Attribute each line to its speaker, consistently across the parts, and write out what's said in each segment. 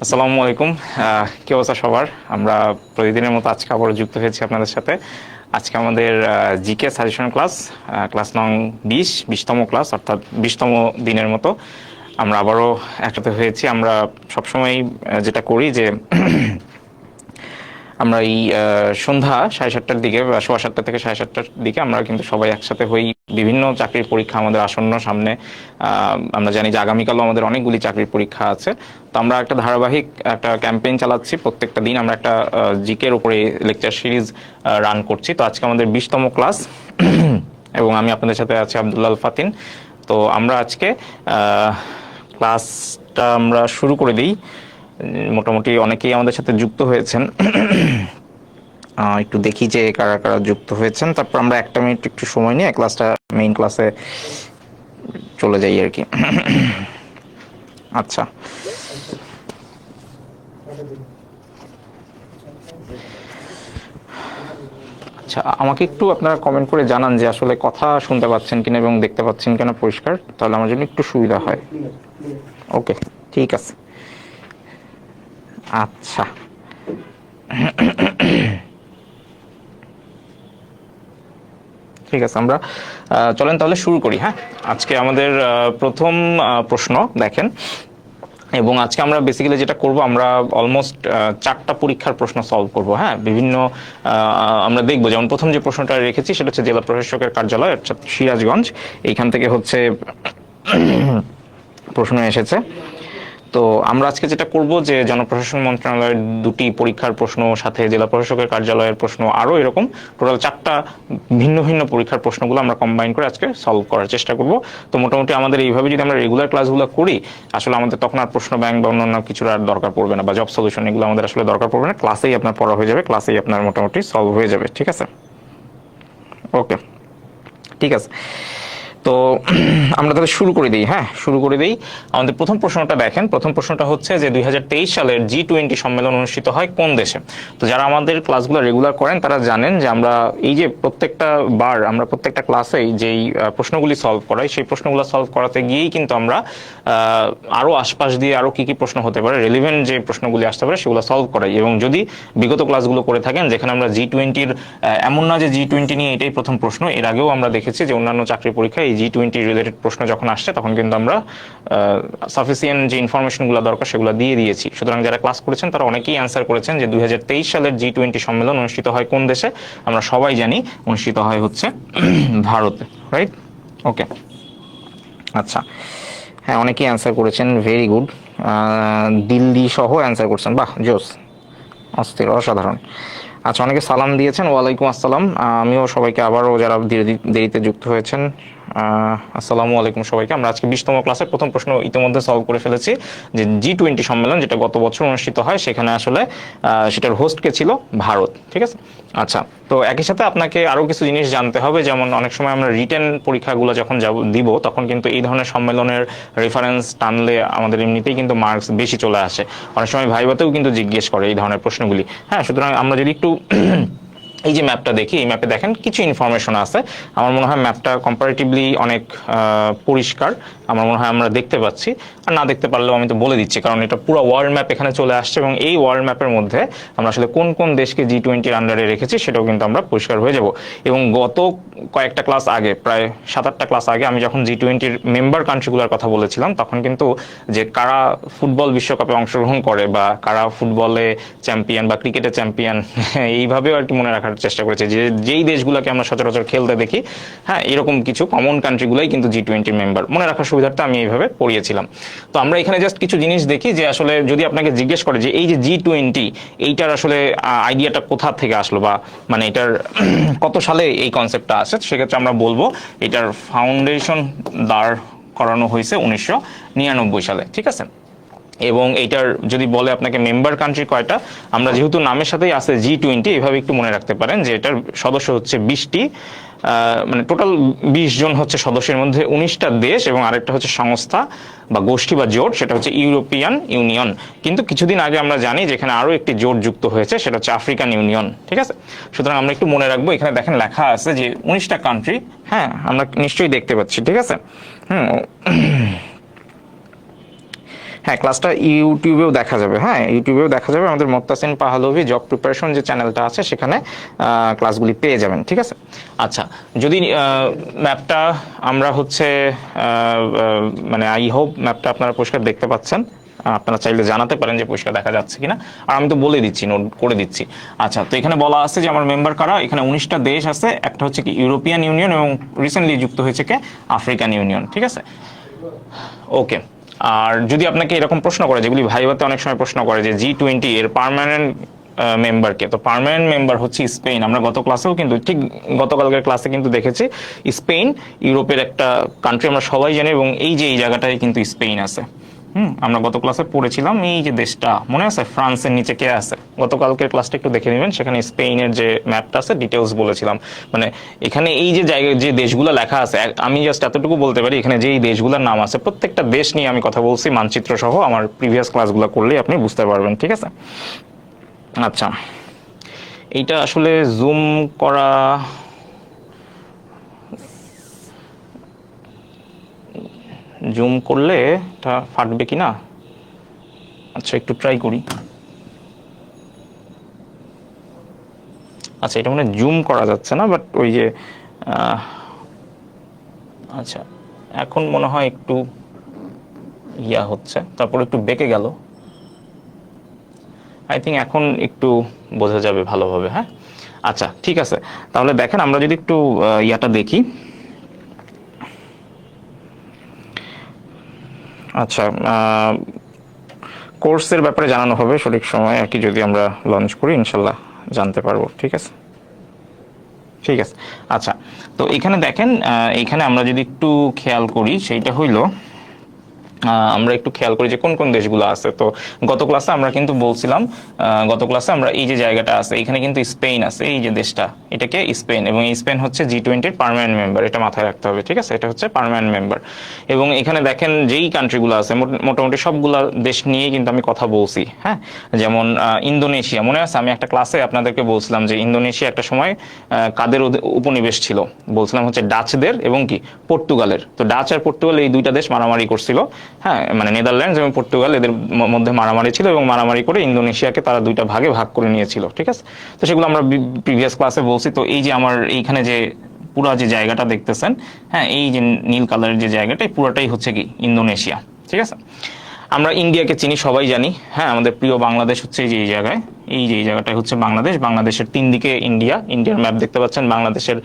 Speaker 1: আসসালামু আলাইকুম। কি অবস্থা সবার? আমরা প্রতিদিনের মতো আজকে আবারও যুক্ত হয়েছি আপনাদের সাথে। আজকে আমাদের জিকে সাজেশন ক্লাস, ক্লাস নং 20তম ক্লাস, অর্থাৎ 20তম দিনের মতো আমরা আবারও একসাথে হয়েছি। আমরা সবসময় যেটা করি যে আমরা এই সন্ধ্যা 7:30টার দিকে বা 7:15 থেকে 7:30টার দিকে আমরা কিন্তু সবাই একসাথে হই। বিভিন্ন চাকরির পরীক্ষা আমাদের আসন্ন সামনে। আমরা জানি যে আগামীকালও আমাদের অনেকগুলি চাকরির পরীক্ষা আছে। তো আমরা একটা ধারাবাহিক একটা ক্যাম্পেইন চালাচ্ছি। প্রত্যেকটা দিন আমরা একটা জিকের উপরে লেকচার সিরিজ রান করছি। তো আজকে আমাদের 20তম ক্লাস এবং আমি আপনাদের সাথে আছি আব্দুল্লাহ আল ফাতিন। তো আমরা আজকে ক্লাসটা আমরা শুরু করে দিই। মোটামুটি অনেকেই আমাদের সাথে যুক্ত হয়েছেন। একটু দেখি যে কারা কারা যুক্ত হয়েছেন, তারপর আমরা 1 মিনিট একটু সময় নিয়ে ক্লাসটা মেইন ক্লাসে চলে যাই আর কি। আচ্ছা, আচ্ছা, আমাকে একটু আপনারা কমেন্ট করে জানান যে আসলে কথা শুনতে পাচ্ছেন কিনা এবং দেখতে পাচ্ছেন কিনা পরিষ্কার, তাহলে আমার জন্য একটু সুবিধা হয়। ওকে, ঠিক আছে। আচ্ছা, ঠিক আছে, আমরা চলেন তাহলে শুরু করি। হ্যাঁ, আজকে আমাদের প্রথম প্রশ্ন দেখেন। এবং আজকে আমরা বেসিক্যালি যেটা করব, আমরা অলমোস্ট 4টা পরীক্ষার প্রশ্ন সলভ করব। হ্যাঁ, বিভিন্ন আমরা দেখব, যেমন প্রথম যে প্রশ্নটা রেখেছি সেটা হচ্ছে জেলা প্রশাসকের কার্যালয়, অর্থাৎ সিরাজগঞ্জ। এইখান থেকে হচ্ছে প্রশ্ন এসেছে। তো আমরা আজকে যেটা করব যে জনপ্রশাসন মন্ত্রণালয়ের 2টি পরীক্ষার প্রশ্ন, সাথে জেলা প্রশাসকের কার্যালয়ের প্রশ্ন, আরও এরকম টোটাল 4টা ভিন্ন ভিন্ন পরীক্ষার প্রশ্নগুলো আমরা কম্বাইন করে আজকে সলভ করার চেষ্টা করব। তো মোটামুটি আমাদের এইভাবে যদি আমরা রেগুলার ক্লাসগুলো করি, আসলে আমাদের তখন আর প্রশ্ন ব্যাংক বা অন্যান্য কিছুর আর দরকার পড়বে না, বা জব সলিউশন এগুলো আমাদের আসলে দরকার পড়বে না। ক্লাসেই আপনার পড়া হয়ে যাবে, ক্লাসেই আপনার মোটামুটি সলভ হয়ে যাবে। ঠিক আছে, ওকে, ঠিক আছে। তো আমরা তাহলে শুরু করে দিই। হ্যাঁ, শুরু করে দিই। আমাদের প্রথম প্রশ্নটা দেখেন। প্রথম প্রশ্নটা হচ্ছে যে 2023 সালের G20 সম্মেলন অনুষ্ঠিত হয় কোন দেশে? তো যারা আমাদের ক্লাসগুলো রেগুলার করেন তারা জানেন যে আমরা এই যে প্রত্যেকটা বার আমরা প্রত্যেকটা ক্লাসেই যেই প্রশ্নগুলি সলভ করাই, সেই প্রশ্নগুলো সলভ করাতে গিয়েই কিন্তু আমরা আরও আশপাশ দিয়ে আরও কী কী প্রশ্ন হতে পারে, রেলিভেন্ট যে প্রশ্নগুলি আসতে পারে সেগুলো সলভ করাই। এবং যদি বিগত ক্লাসগুলো করে থাকেন যেখানে আমরা G20-র, এমন না যে G20 নিয়ে এটাই প্রথম প্রশ্ন, এর আগেও আমরা দেখেছি যে অন্যান্য চাকরি পরীক্ষায় এই G20 রিলেটেড প্রশ্ন যখন আসছে তখন কিন্তু আমরা সাফিসিয়েন্ট যে ইনফরমেশনগুলো দরকার সেগুলো দিয়ে দিয়েছি। সুতরাং যারা ক্লাস করেছেন তারা অনেকেই অ্যান্সার করেছেন যে 2023 সালের G20 সম্মেলন অনুষ্ঠিত হয় কোন দেশে? আমরা সবাই জানি অনুষ্ঠিত হয় হচ্ছে ভারতে, রাইট? ওকে, আচ্ছা, হ্যাঁ, অনেকেই অ্যান্সার করেছেন, ভেরি গুড। দিল্লি সহ অ্যান্সার করছেন, বাহ, জোস, অস্থির, অসাধারণ। আচ্ছা, অনেকে সালাম দিয়েছেন, ওয়ালাইকুম আসসালাম। আমিও সবাইকে, আবারও যারা দেরিতে যুক্ত হয়েছেন, আসসালামু আলাইকুম সবাইকে। আমরা আজকে 20তম ক্লাসের প্রথম প্রশ্ন ইতিমধ্যে সলভ করে ফেলেছি, যে G20 সম্মেলন যেটা গত বছর অনুষ্ঠিত হয়, সেখানে আসলে সেটার হোস্ট কে ছিল? ভারত। ঠিক আছে, আচ্ছা। তো একই সাথে আপনাকে আরও কিছু জিনিস জানতে হবে, যেমন অনেক সময় আমরা রিটেন পরীক্ষাগুলো যখন দিব তখন কিন্তু এই ধরনের সম্মেলনের রেফারেন্স টানলে আমাদের এমনিতেই কিন্তু মার্কস বেশি চলে আসে। অনেক সময় ভাইভাতেও কিন্তু জিজ্ঞেস করে এই ধরনের প্রশ্নগুলি। হ্যাঁ, সুতরাং আমরা যদি একটু এই যে ম্যাপটা দেখি, এই ম্যাপে দেখেন কিছু ইনফরমেশন আছে। আমার মনে হয় ম্যাপটা কম্পারেটিভলি অনেক পরিষ্কার, আমার মনে হয় আমরা দেখতে পাচ্ছি। আর না দেখতে পারলেও আমি তো বলে দিচ্ছি, কারণ এটা পুরো ওয়ার্ল্ড ম্যাপ এখানে চলে আসছে, এবং এই ওয়ার্ল্ড ম্যাপের মধ্যে আমরা আসলে কোন কোন দেশকে G20-র আন্ডারে রেখেছি সেটাও কিন্তু আমরা পরিষ্কার হয়ে যাব। এবং গত কয়েকটা ক্লাস আগে, প্রায় 7-8টা ক্লাস আগে, আমি যখন G20-র মেম্বার কান্ট্রিগুলোর কথা বলেছিলাম তখন কিন্তু যে কারা ফুটবল বিশ্বকাপে অংশগ্রহণ করে বা কারা ফুটবলে চ্যাম্পিয়ন বা ক্রিকেটে চ্যাম্পিয়ন, এইভাবেও আর কি মনে রাখার চেষ্টা করেছে, যে যেই দেশগুলোকে আমরা সচরাচর খেলতে দেখি, হ্যাঁ, এরকম কিছু কমন কান্ট্রিগুলোই কিন্তু G20 মেম্বার। মনে রাখার সুবিধার্থে আমি এইভাবে পড়িয়েছিলাম। তো আমরা এখানে জাস্ট কিছু জিনিস দেখি, যে আসলে যদি আপনাকে জিজ্ঞেস করে যে এই যে G20, এইটার আসলে আইডিয়াটা কোথা থেকে আসলো, বা মানে এটার কত সালে এই কনসেপ্টটা আসে, সেক্ষেত্রে আমরা বলবো এটার ফাউন্ডেশন দাঁড় করানো হয়েছে 1999 সালে। ঠিক আছে, এবং এইটার যদি বলে আপনাকে মেম্বার কান্ট্রি কয়টা, আমরা যেহেতু নামের সাথেই আছে G20, এভাবে একটু মনে রাখতে পারেন যে এটার সদস্য হচ্ছে 20টি, মানে টোটাল 20 জন হচ্ছে সদস্যের মধ্যে 19টা দেশ, এবং আরেকটা হচ্ছে সংস্থা বা গোষ্ঠী বা জোট, সেটা হচ্ছে ইউরোপিয়ান ইউনিয়ন। কিন্তু কিছুদিন আগে আমরা জানি যে এখানে আরো একটি জোট যুক্ত হয়েছে, সেটা হচ্ছে আফ্রিকান ইউনিয়ন। ঠিক আছে, সুতরাং আমরা একটু মনে রাখবো। এখানে দেখেন লেখা আছে যে 19টা কান্ট্রি, হ্যাঁ, আমরা নিশ্চয়ই দেখতে পাচ্ছি। ঠিক আছে, হ্যাঁ, ক্লাসটা ইউটিউবেও দেখা যাবে। হ্যাঁ, ইউটিউবেও দেখা যাবে। আমাদের মোত্তাসিন পাহলভি জব প্রিপারেশন যে চ্যানেলটা আছে সেখানে ক্লাসগুলি পেয়ে যাবেন। ঠিক আছে। আচ্ছা, যদি ম্যাপটা আমরা হচ্ছে মানে আই হোপ ম্যাপটা আপনারা পরিষ্কার দেখতে পাচ্ছেন। আপনারা চাইলে জানাতে পারেন যে পরিষ্কার দেখা যাচ্ছে কিনা, আর আমি তো বলে দিচ্ছি, নোট করে দিচ্ছি। আচ্ছা, তো এখানে বলা আছে যে আমার মেম্বার কারা। এখানে 19টা দেশ আছে, একটা হচ্ছে কি ইউরোপিয়ান ইউনিয়ন এবং রিসেন্টলি যুক্ত হয়েছে কে আফ্রিকান ইউনিয়ন। ঠিক আছে, ওকে। আর যদি আপনাকে এরকম প্রশ্ন করে, যেগুলি ভাইভাতে অনেক সময় প্রশ্ন করে যে G20 এর পার্মানেন্ট মেম্বারকে, তো পার্মানেন্ট মেম্বার হচ্ছে স্পেন। আমরা গত ক্লাসেও কিন্তু ঠিক গতকালকের ক্লাসে কিন্তু দেখেছি স্পেন ইউরোপের একটা কান্ট্রি, আমরা সবাই জানি। এবং এই যে এই জায়গাটায় কিন্তু স্পেন আছে। আমরা গত ক্লাসে পড়েছিলাম এই যে দেশটা মনে আছে, ফ্রান্সের নিচে কে আছে। গতকালকের ক্লাসটা একটু দেখে নেবেন, সেখানে স্পেনের যে ম্যাপটা আছে ডিটেলস বলেছিলাম। মানে এখানে এই যে জায়গায় যে দেশগুলো লেখা আছে, আমি জাস্ট এতটুকু বলতে পারি, এখানে যে এই দেশগুলোর নাম আছে প্রত্যেকটা দেশ নিয়ে আমি কথা বলছি মানচিত্র সহ। আমার প্রিভিয়াস ক্লাসগুলো করলেই আপনি বুঝতে পারবেন। ঠিক আছে। আচ্ছা, এইটা আসলে জুম করা জুম করলে এটা ফাটবে কি না। আচ্ছা, একটু ট্রাই করি। আচ্ছা, এটা মানে জুম করা যাচ্ছে না, বাট ওই যে আচ্ছা, এখন মনে হয় একটু ইয়া হচ্ছে, তারপর একটু বেঁকে গেল। আই থিঙ্ক এখন একটু বোঝা যাবে ভালোভাবে। হ্যাঁ, আচ্ছা, ঠিক আছে। তাহলে দেখেন, আমরা যদি একটু ইয়াটা দেখি। আচ্ছা, কোর্সের ব্যাপারে জানানো হবে সঠিক সময় আর কি, যদি আমরা লঞ্চ করি ইনশাল্লাহ জানতে পারবো। ঠিক আছে, ঠিক আছে। আচ্ছা, তো এখানে দেখেন, এখানে আমরা যদি একটু খেয়াল করি, সেইটা হইলো আমরা একটু খেয়াল করি যে কোন কোন দেশগুলো আছে। তো গত ক্লাসে আমরা কিন্তু বলছিলাম, গত ক্লাসে আমরা এই যে জায়গাটা আছে, এখানে কিন্তু স্পেন আছে, এই যে দেশটা, এটাকে স্পেন, এবং এই স্পেন হচ্ছে G20-র পার্মানেন্ট মেম্বার। এটা মাথায় রাখতে হবে। ঠিক আছে, এটা হচ্ছে পার্মানেন্ট মেম্বার। এবং এখানে দেখেন যেই কান্ট্রিগুলো আছে মোটামুটি সবগুলা দেশ নিয়ে কিন্তু আমি কথা বলছি। হ্যাঁ, যেমন ইন্দোনেশিয়া, মনে আছে আমি একটা ক্লাসে আপনাদেরকে বলছিলাম যে ইন্দোনেশিয়া একটা সময় কাদের উপনিবেশ ছিল, বলছিলাম হচ্ছে ডাচদের এবং কি পর্তুগালের। তো ডাচ আর পর্তুগাল এই দুইটা দেশ মারামারি করছিল। হ্যাঁ, মানে নেদারল্যান্ডস এবং পর্তুগাল এদের মধ্যে মারামারি ছিল, এবং মারামারি করে ইন্দোনেশিয়াকে তারা দুইটা ভাগে ভাগ করে নিয়েছিল। ঠিক আছে, তো সেগুলো আমরা প্রিভিয়াস ক্লাসে বলছি। তো এই যে আমার এইখানে যে পুরা যে জায়গাটা দেখতেছেন, হ্যাঁ, এই যে নীল কালারের যে জায়গাটা, পুরাটাই হচ্ছে কি ইন্দোনেশিয়া। ঠিক আছে, আমরা ইন্ডিয়াকে চিনি, সবাই জানি। হ্যাঁ, আমাদের প্রিয় বাংলাদেশ হচ্ছে এই যে এই জায়গায়, এই যে এই জায়গাটায় হচ্ছে বাংলাদেশ। বাংলাদেশের তিন দিকে ইন্ডিয়া, ইন্ডিয়ার ম্যাপ দেখতে পাচ্ছেন। বাংলাদেশের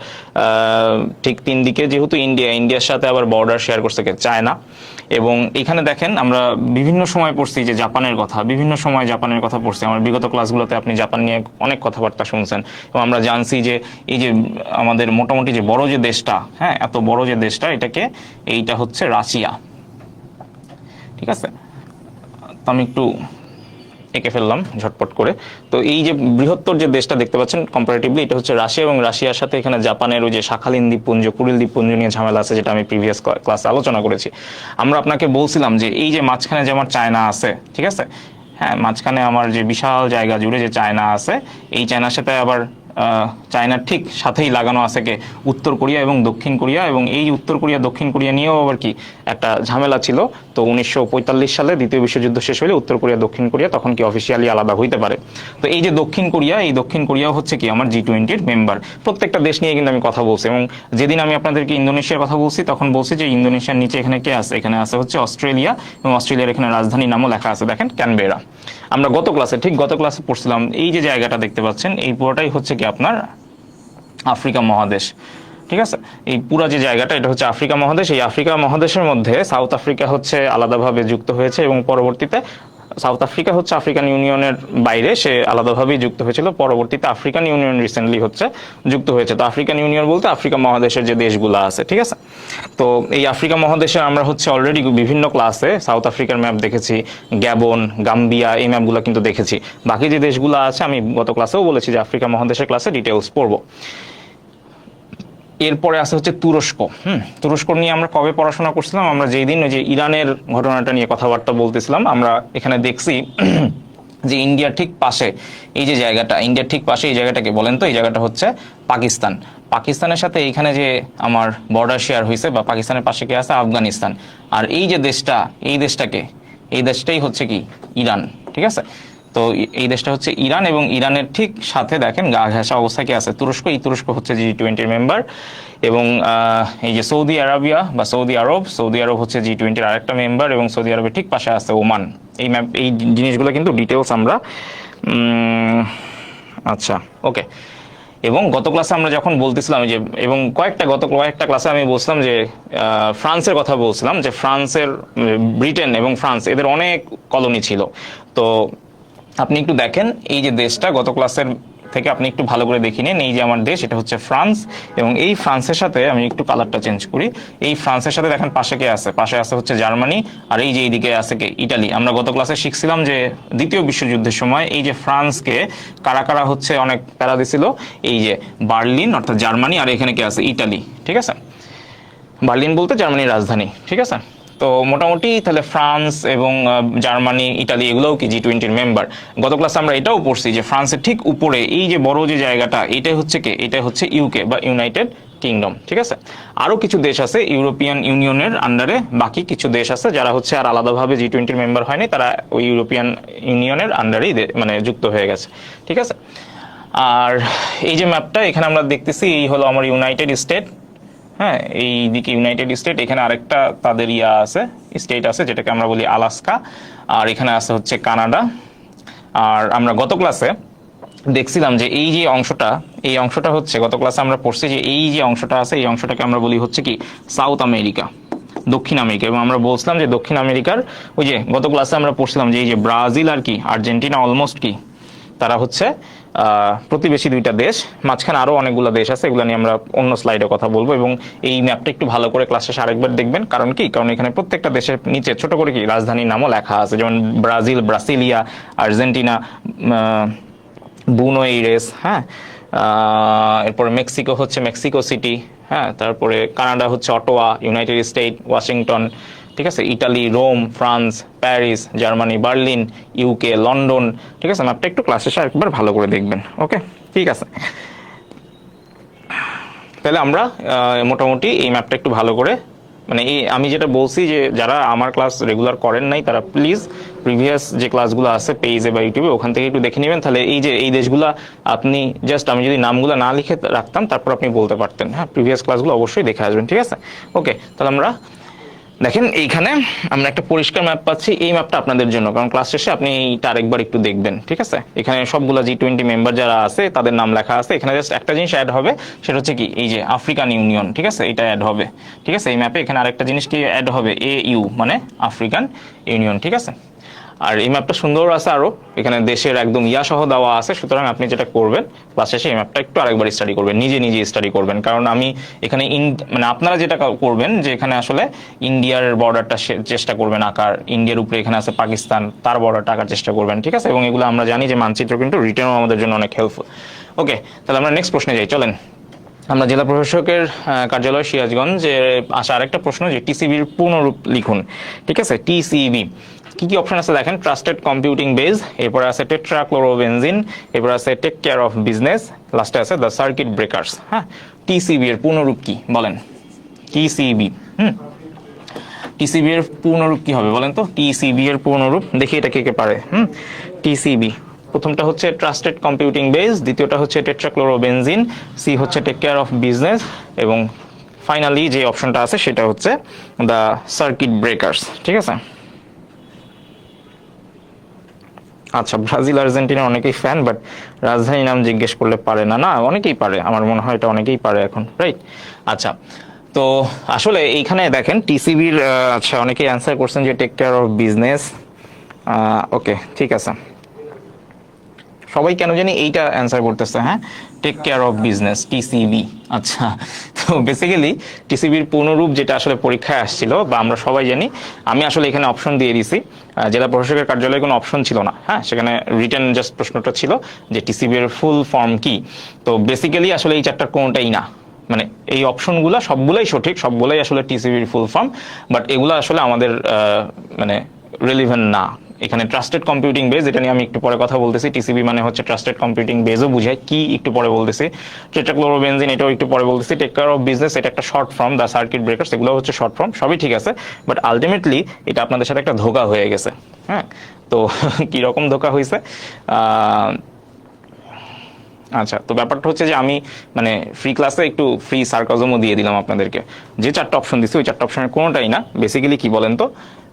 Speaker 1: ঠিক তিন দিকে যেহেতু ইন্ডিয়ার সাথে আবার বর্ডার শেয়ার করছে চায়না। এবং এখানে দেখেন, আমরা বিভিন্ন সময় পড়ছি যে জাপানের কথা, বিভিন্ন সময় জাপানের কথা পড়ছি। আমার বিগত ক্লাসগুলোতে আপনি জাপান নিয়ে অনেক কথাবার্তা শুনছেন, এবং আমরা জানছি যে এই যে আমাদের মোটামুটি যে বড় যে দেশটা, হ্যাঁ, এত বড় যে দেশটা, এইটা হচ্ছে রাশিয়া। ঠিক আছে, তো আমি একটু এঁকে ফেললাম ঝটপট করে। তো এই যে বৃহত্তর যে দেশটা দেখতে পাচ্ছেন কম্পারেটিভলি, এটা হচ্ছে রাশিয়া, এবং রাশিয়ার সাথে এখানে জাপানের ওই যে শাখালিন দ্বীপপুঞ্জ, কুরিল দ্বীপপুঞ্জ নিয়ে ঝামেলা আছে, যেটা আমি প্রিভিয়াস ক্লাসে আলোচনা করেছি। আমরা আপনাকে বলছিলাম যে এই যে মাঝখানে যে আমার চায়না আছে, ঠিক আছে, হ্যাঁ, মাঝখানে আমার যে বিশাল জায়গা জুড়ে যে চায়না আছে, এই চায়নার সাথে আবার চায়নার ঠিক সাথেই লাগানো আছে কে উত্তর কোরিয়া এবং দক্ষিণ কোরিয়া। এবং এই উত্তর কোরিয়া দক্ষিণ কোরিয়া নিয়েও আবার কি একটা ঝামেলা ছিল। তো 1945 সালে দ্বিতীয় বিশ্বযুদ্ধ শেষ হলে উত্তর কোরিয়া দক্ষিণ কোরিয়া তখন কি অফিসিয়ালি আলাদা হইতে পারে। তো এই যে দক্ষিণ কোরিয়া, এই দক্ষিণ কোরিয়াও হচ্ছে কি আমার G20-র মেম্বার। প্রত্যেকটা দেশ নিয়ে কিন্তু আমি কথা বলছি। এবং যেদিন আমি আপনাদেরকে ইন্দোনেশিয়ার কথা বলছি, তখন বলছি যে ইন্দোনেশিয়ার নিচে এখানে কে আছে, এখানে আছে হচ্ছে অস্ট্রেলিয়া, এবং অস্ট্রেলিয়ার এখানে রাজধানীর নামও লেখা আছে, দেখেন ক্যানবেরা। আমরা গত ক্লাসে পড়ছিলাম এই যে জায়গাটা দেখতে পাচ্ছেন, এই পুরোটাই হচ্ছে কি আপনার আফ্রিকা মহাদেশ। ঠিক আছে, এই পুরা যে জায়গাটা, এটা হচ্ছে আফ্রিকা মহাদেশ। এই আফ্রিকা মহাদেশের মধ্যে সাউথ আফ্রিকা হচ্ছে আলাদাভাবে যুক্ত হয়েছে, এবং পরবর্তীতে সাউথ আফ্রিকা হচ্ছে আফ্রিকান ইউনিয়নের বাইরে, সে আলাদাভাবেই যুক্ত হয়েছিল। পরবর্তীতে আফ্রিকান ইউনিয়ন রিসেন্টলি হচ্ছে যুক্ত হয়েছে। তো আফ্রিকান ইউনিয়ন বলতে আফ্রিকা মহাদেশের যে দেশগুলো আছে। ঠিক আছে, তো এই আফ্রিকা মহাদেশে আমরা হচ্ছে অলরেডি বিভিন্ন ক্লাসে সাউথ আফ্রিকার ম্যাপ দেখেছি, গ্যাবন, গাম্বিয়া, এই ম্যাপগুলো কিন্তু দেখেছি। বাকি যে দেশগুলো আছে আমি গত ক্লাসেও বলেছি যে আফ্রিকা মহাদেশের ক্লাসে ডিটেলস পড়বো। এরপরে আছে হচ্ছে তুরস্ক। তুরস্ক নিয়ে আমরা কবে পড়াশোনা করছিলাম, আমরা যেই দিন ওই যে ইরানের ঘটনাটা নিয়ে কথাবার্তা বলতেছিলাম, আমরা এখানে দেখছি যে ইন্ডিয়ার ঠিক পাশে এই যে জায়গাটা, ইন্ডিয়ার ঠিক পাশে এই জায়গাটাকে বলেন তো, এই জায়গাটা হচ্ছে পাকিস্তান। পাকিস্তানের সাথে এইখানে যে আমার বর্ডার শেয়ার হয়েছে, বা পাকিস্তানের পাশে কে আছে, আফগানিস্তান। আর এই যে দেশটা, এই দেশটাকে এই দেশটাই হচ্ছে কি ইরান, ঠিক আছে। তো এই দেশটা হচ্ছে ইরান, এবং ইরানের ঠিক সাথে দেখেন গা ঘেঁষা অবস্থা কি আছে তুরস্ক। এই তুরস্ক হচ্ছে G20 মেম্বার, এবং এই যে সৌদি আরবিয়া বা সৌদি আরব হচ্ছে G20 আরেকটা মেম্বার, এবং সৌদি আরবের ঠিক পাশে আছে ওমান। এই জিনিসগুলো কিন্তু ডিটেলস আমরা আচ্ছা ওকে। এবং গত ক্লাসে আমরা যখন বলতেছিলাম যে, এবং কয়েকটা ক্লাসে আমি বলছিলাম যে ফ্রান্সের কথা বলছিলাম, যে ফ্রান্সের, ব্রিটেন এবং ফ্রান্স এদের অনেক কলোনি ছিল। তো আপনি একটু দেখেন এই যে দেশটা গত ক্লাসের থেকে আপনি একটু ভালো করে দেখে নিন। এই যে আমার দেশ, এটা হচ্ছে ফ্রান্স, এবং এই ফ্রান্সের সাথে আমি একটু কালারটা চেঞ্জ করি। এই ফ্রান্সের সাথে দেখেন পাশে কে আছে, পাশে আছে হচ্ছে জার্মানি, আর এই যে এইদিকে আছে কে, ইটালি। আমরা গত ক্লাসে শিখছিলাম যে দ্বিতীয় বিশ্বযুদ্ধের সময় এই যে ফ্রান্সকে কারা কারা হচ্ছে অনেক প্যারা দিছিল, এই যে বার্লিন অর্থাৎ জার্মানি, আর এখানে কে আছে, ইটালি, ঠিক আছে। বার্লিন বলতে জার্মানির রাজধানী, ঠিক আছে। তো মোটামুটি তাহলে ফ্রান্স এবং জার্মানি, ইটালি এগুলোও কি G20 মেম্বার। গত ক্লাসে আমরা এটাও পড়ছি যে ফ্রান্সের ঠিক উপরে এই যে বড় যে জায়গাটা, এটাই হচ্ছে কে, এটা হচ্ছে ইউকে বা ইউনাইটেড কিংডম, ঠিক আছে। আরো কিছু দেশ আছে ইউরোপিয়ান ইউনিয়নের আন্ডারে, বাকি কিছু দেশ আছে যারা হচ্ছে আর আলাদাভাবে G20 মেম্বার হয়নি, তারা ওই ইউরোপিয়ান ইউনিয়নের আন্ডারেই মানে যুক্ত হয়ে গেছে, ঠিক আছে। আর এই যে ম্যাপটা এখানে আমরা দেখতেছি, এই হলো আমার ইউনাইটেড স্টেট, হ্যাঁ। এই দিকে ইউনাইটেড স্টেট, এখানে আরেকটা তাদের আছে, স্টেট আছে যেটাকে আমরা বলি আলাস্কা, আর এখানে আছে হচ্ছে কানাডা। আর আমরা গত ক্লাসে দেখছিলাম যে এই যে অংশটা, এই অংশটা হচ্ছে গত ক্লাসে আমরা পড়ছি যে এই যে অংশটা আছে, এই অংশটাকে আমরা বলি হচ্ছে কি সাউথ আমেরিকা, দক্ষিণ আমেরিকা। এবং আমরা বলছিলাম যে দক্ষিণ আমেরিকার ওই যে গত ক্লাসে আমরা পড়ছিলাম যে এই যে ব্রাজিল আর কি আর্জেন্টিনা অলমোস্ট কি, তারা হচ্ছে প্রতিবেশী দুইটা দেশ। মাঝখানে আরো অনেকগুলো দেশ আছে, এগুলো নিয়ে আমরা অন্য স্লাইডে কথা বলবো। এবং এই ম্যাপটা একটু ভালো করে ক্লাসে আরেকবার দেখবেন, কারণ কি, কারণ এখানে প্রত্যেকটা দেশের নিচে ছোট করে কি রাজধানীর নামও লেখা আছে, যেমন ব্রাজিল ব্রাসিলিয়া, আর্জেন্টিনা বুনো এইরেস, হ্যাঁ। এরপরে মেক্সিকো হচ্ছে মেক্সিকো সিটি, হ্যাঁ। তারপরে কানাডা হচ্ছে অটোয়া, ইউনাইটেড স্টেট ওয়াশিংটন, ঠিক আছে। Italy Rome, France Paris, Germany Berlin, UK London, ঠিক আছে। ম্যাপটা একটু ক্লাসে একবার ভালো করে দেখবেন, ওকে, ঠিক আছে। তাহলে আমরা মোটামুটি এই ম্যাপটা একটু ভালো করে, মানে এই আমি যেটা বলছি যে যারা আমার ক্লাস রেগুলার করেন নাই তারা প্লিজ প্রিভিয়াস যে ক্লাসগুলো আছে পেজে বা ইউটিউবে ওখান থেকে একটু দেখে নেবেন। তাহলে এই যে এই দেশগুলা আপনি জাস্ট, আমি যদি নামগুলো না লিখে রাখতাম তারপর আপনি বলতে পারতেন, হ্যাঁ। প্রিভিয়াস ক্লাসগুলো অবশ্যই দেখে আসবেন, ঠিক আছে, ওকে। তাহলে আমরা দেখেন এইখানে আমরা একটা পরিষ্কার ম্যাপ পাচ্ছি। এই ম্যাপটা আপনাদের জন্য, কারণ ক্লাস শেষে আপনি এইটা আরেকবার একটু দেখবেন, ঠিক আছে। এখানে সবগুলো G20 মেম্বার যারা আছে তাদের নাম লেখা আছে। এখানে জাস্ট একটা জিনিস অ্যাড হবে, সেটা হচ্ছে কি এই যে আফ্রিকান ইউনিয়ন, ঠিক আছে, এটা অ্যাড হবে, ঠিক আছে। এই ম্যাপে এখানে আরেকটা জিনিস কি অ্যাড হবে, AU মানে আফ্রিকান ইউনিয়ন, ঠিক আছে। আর এই ম্যাপটা সুন্দর আছে, আরো এখানে দেশের একদম সহ দেওয়া আছে। সুতরাং আপনি যেটা করবেন ক্লাস শেষে এই ম্যাপটা একটু আরেকবার স্টাডি করবেন, নিজে স্টাডি করবেন। কারণ আমি এখানে মানে আপনারা যেটা করবেন যে এখানে আসলে ইন্ডিয়ার বর্ডারটা চেষ্টা করবেন আঁকার, ইন্ডিয়ার উপরে এখানে আছে পাকিস্তান, তার বর্ডারটা আঁকার চেষ্টা করবেন, ঠিক আছে। এবং এগুলো আমরা জানি যে মানচিত্র কিন্তু রিটেনও আমাদের জন্য অনেক হেল্পফুল। ওকে, তাহলে আমরা নেক্সট প্রশ্নে যাই, চলেন। আমরা জেলা প্রশাসকের কার্যালয় সিরাজগঞ্জে আসা আরেকটা প্রশ্ন যে টিসিবির পূর্ণরূপ লিখুন, ঠিক আছে। টিসিবি কি কি অপশন আছে দেখেন, ট্রাস্টেড কম্পিউটিং বেস, এরপরে আছে টেট্রাক্লোরোবেনজিন, এরপর আছে টেক কেয়ার অফ বিজনেস, লাস্টে আছে দ্য সার্কিট ব্রেকার্স। হ্যাঁ, টিসিবি এর পূর্ণরূপ কি বলেন? টিসিবি, টিসিবি এর পূর্ণরূপ কি হবে বলেন তো? টিসিবি এর পূর্ণরূপ দেখি এটা কে কে পারে। টিসিবি প্রথমটা হচ্ছে ট্রাস্টেড কম্পিউটিং বেস, দ্বিতীয়টা হচ্ছে টেট্রাক্লোরোবেনজিন, সি হচ্ছে টেক কেয়ার অফ বিজনেস, এবং ফাইনালি যে অপশনটা আছে সেটা হচ্ছে দ্য সার্কিট ব্রেকার্স, ঠিক আছে। আচ্ছা, ব্রাজিল আর্জেন্টিনা অনেকেই ফ্যান, বাট রাজধানী নাম জিজ্ঞেস করলে পারে না। না, অনেকেই পারে, আমার মনে হয় এটা অনেকেই পারে এখন, রাইট। আচ্ছা, তো আসলে এইখানে দেখেন টিসিবির, আচ্ছা অনেকেই অ্যান্সার করছেন যে take care of business. Okay, ঠিক আছে। সবাই কেন জানি এইটা অ্যান্সার করতেছে, হ্যাঁ, take care of business, TCB. আচ্ছা, তো বেসিক্যালি টিসিবির পূর্ণরূপ যেটা আসলে পরীক্ষায় আসছিল বা আমরা সবাই জানি, আমি আসলে এখানে অপশন দিয়ে দিছি। জেলা প্রশাসকের কার্যালয়ে কোনো অপশন ছিল না, হ্যাঁ, সেখানে রিটেন জাস্ট প্রশ্নটা ছিল যে টিসিবির ফুল ফর্ম কি। তো বেসিক্যালি আসলে এই চারটার কোনোটাই না, মানে এই অপশনগুলো সবগুলাই সঠিক, সবগুলাই আসলে টিসিবির ফুল ফর্ম, বাট এগুলো আসলে আমাদের মানে রিলিভেন্ট না। এখানে ট্রাস্টেড কম্পিউটিং বেজ, এটা নিয়ে আমি একটু পরে কথা বলতেছি। টিসিবি মানে হচ্ছে ট্রাস্টেড কম্পিউটিং বেজও বুঝায়, কি একটু পরে বলতেছি। টেট্রাক্লোরোবেনজিন এটাও একটু পরে বলতেছি। টেক কেয়ার অফ বিজনেস এটা একটা short form, the circuit breakers এগুলো হচ্ছে শর্ট ফর্ম, সবই ঠিক আছে। বাট আলটিমেটলি এটা আপনাদের সাথে একটা ধোঁকা হয়ে গেছে। হ্যাঁ, তো কি রকম ধোঁকা হয়েছে? আচ্ছা, তো ব্যাপারটা হচ্ছে যে আমি মানে ফ্রি ক্লাসে একটু ফ্রি সার্কাজমও দিয়ে দিলাম আপনাদেরকে। যে 4টা অপশন দিচ্ছি ওই 4টা অপশনের কোনোটাই না। বেসিক্যালি কি বলেন তো,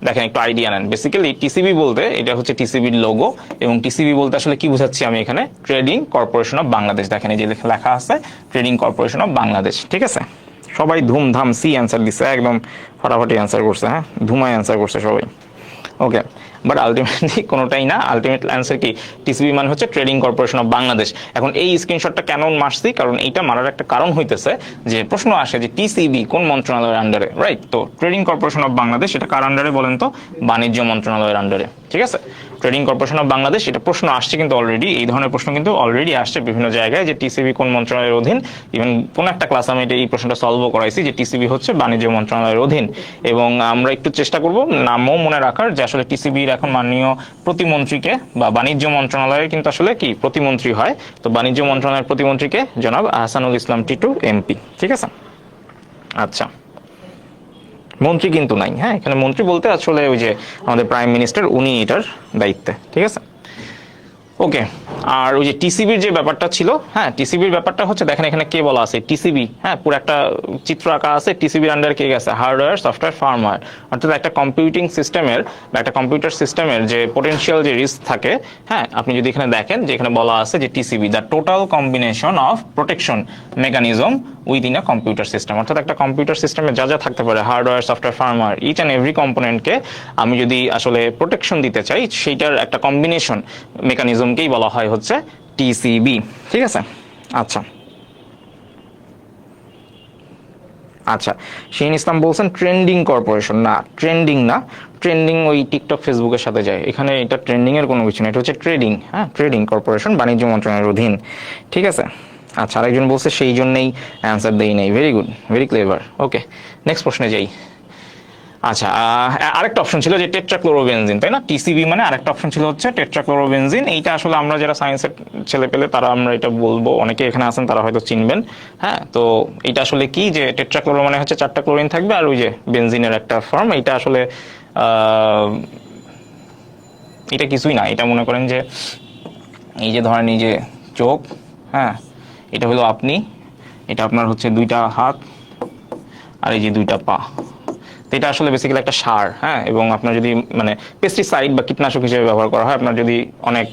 Speaker 1: দেখেন একটু আইডিয়া নেন। বেসিক্যালি টিসিবি বলতে এটা হচ্ছে টিসিবির লোগো, এবং টিসিবি বলতে আসলে কি বোঝাচ্ছি আমি এখানে, ট্রেডিং কর্পোরেশন অফ বাংলাদেশ। দেখেন এই যে লেখা আছে ট্রেডিং কর্পোরেশন অফ বাংলাদেশ, ঠিক আছে। সবাই ধুমধাম সি অ্যান্সার দিচ্ছে, একদম ফাটাফাটি অ্যান্সার করছে, হ্যাঁ ধুমায় অ্যান্সার করছে সবাই। ওকে, বাট আলটিমেটলি কোনোটাই না। আলটিমেট অ্যান্সার কি, টিসিবি মানে হচ্ছে ট্রেডিং কর্পোরেশন অফ বাংলাদেশ। এখন এই স্ক্রিনশটটা কেন মারছি, কারণ এইটা মারার একটা কারণ হইতেছে যে প্রশ্ন আসে যে টিসিবি কোন মন্ত্রণালয়ের আন্ডারে, রাইট? তো ট্রেডিং কর্পোরেশন অফ বাংলাদেশ এটা কার আন্ডারে বলেন তো? বাণিজ্য মন্ত্রণালয়ের আন্ডারে, ঠিক আছে। ট্রেডিং কর্পোরেশন অফ বাংলাদেশ, এটা প্রশ্ন আসছে কিন্তু অলরেডি, এই ধরনের প্রশ্ন কিন্তু অলরেডি আসছে বিভিন্ন জায়গায় যে টিসিবি কোন মন্ত্রণালয়ের অধীন। ইভেন কোন একটা ক্লাস আমি এই প্রশ্নটা সলভও করাইছি যে টিসিবি হচ্ছে বাণিজ্য মন্ত্রণালয়ের অধীন। এবং আমরা একটু চেষ্টা করব নামও মনে রাখার, যে আসলে টিসিবির এখন মাননীয় প্রতিমন্ত্রীকে, বা বাণিজ্য মন্ত্রণালয়ের কিন্তু আসলে কি প্রতিমন্ত্রী হয়, তো বাণিজ্য মন্ত্রণালয়ের প্রতিমন্ত্রীকে জনাব আহসানুল ইসলাম টিটু এমপি, ঠিক আছে। আচ্ছা, মন্ত্রী কিন্তু নাই, হ্যাঁ এখানে মন্ত্রী বলতে আসলে ওই যে আমাদের প্রাইম মিনিস্টার, উনি এটার দায়িত্বে, ঠিক আছে। ওকে, আর ওই যে টিসিবির যে ব্যাপারটা ছিল, হ্যাঁ টিসিবির ব্যাপারটা হচ্ছে দেখেন এখানে কে বলা আছে, টিসিবি, হ্যাঁ পুরো একটা চিত্র আঁকা আছে। টিসিবির আন্ডারে কে গেছে, হার্ডওয়্যার সফটওয়্যার ফার্মওয়্যার, অর্থাৎ একটা কম্পিউটিং সিস্টেমের বা একটা কম্পিউটার সিস্টেমের যে পোটেনশিয়াল যে রিস্ক থাকে, হ্যাঁ আপনি যদি এখানে দেখেন যে এখানে বলা আছে যে TCB the total combination of protection mechanism within a computer system, অর্থাৎ একটা কম্পিউটার সিস্টেমে যা যা থাকতে পারে, hardware software firmware, each and every কম্পোনেন্টকে আমি যদি আসলে প্রোটেকশন দিতে চাই, সেইটার একটা কম্বিনেশন মেকানিজমকেই বলা হয় হচ্ছে টিসিবি, ঠিক আছে। আচ্ছা আচ্ছা, শিন ইসলাম বলছেন ট্রেন্ডিং কর্পোরেশন, না ট্রেন্ডিং না, ট্রেন্ডিং ওই টিকটক ফেসবুকের সাথে যায়, এখানে এটা ট্রেন্ডিং এর কোনো কিছু না, এটা হচ্ছে ট্রেডিং, হ্যাঁ ট্রেডিং কর্পোরেশন বাণিজ্য মন্ত্রণালয়ের অধীন, ঠিক আছে। আচ্ছা, আরেকজন বলছে সেই জন্যই অ্যান্সার দেই নাই, ভেরি গুড, ভেরি ক্লেভার। ওকে, নেক্সট প্রশ্নে যাই। আচ্ছা, আরেকটা অপশন ছিল যে টেট্রাক্লোরোবেনজিন, তাই না? টিসিবি মানে আরেকটা অপশন ছিল হচ্ছে টেট্রাক্লোরোবেনজিন। এইটা আসলে আমরা যারা সায়েন্সের ছেলে পেলে তারা আমরা এটা বলবো, অনেকে এখানে আছেন তারা হয়তো চিনবেন। হ্যাঁ, তো এটা আসলে কি, যে টেট্রাক্লোরো মানে হচ্ছে 4টা ক্লোরিন থাকবে, আর ওই যে বেনজিনের একটা ফর্ম। এটা আসলে এটা কিছুই না, এটা মনে করেন যে এই যে ধরেন এই যে চোখ, হ্যাঁ এটা হলো আপনি, এটা আপনার হচ্ছে 2টা হাত, আর এই যে 2টা পা। এটা আসলে বেসিক্যালি একটা সার, হ্যাঁ, এবং আপনার যদি মানে পেস্টিসাইড বা কীটনাশক হিসেবে ব্যবহার করা হয়। আপনার যদি অনেক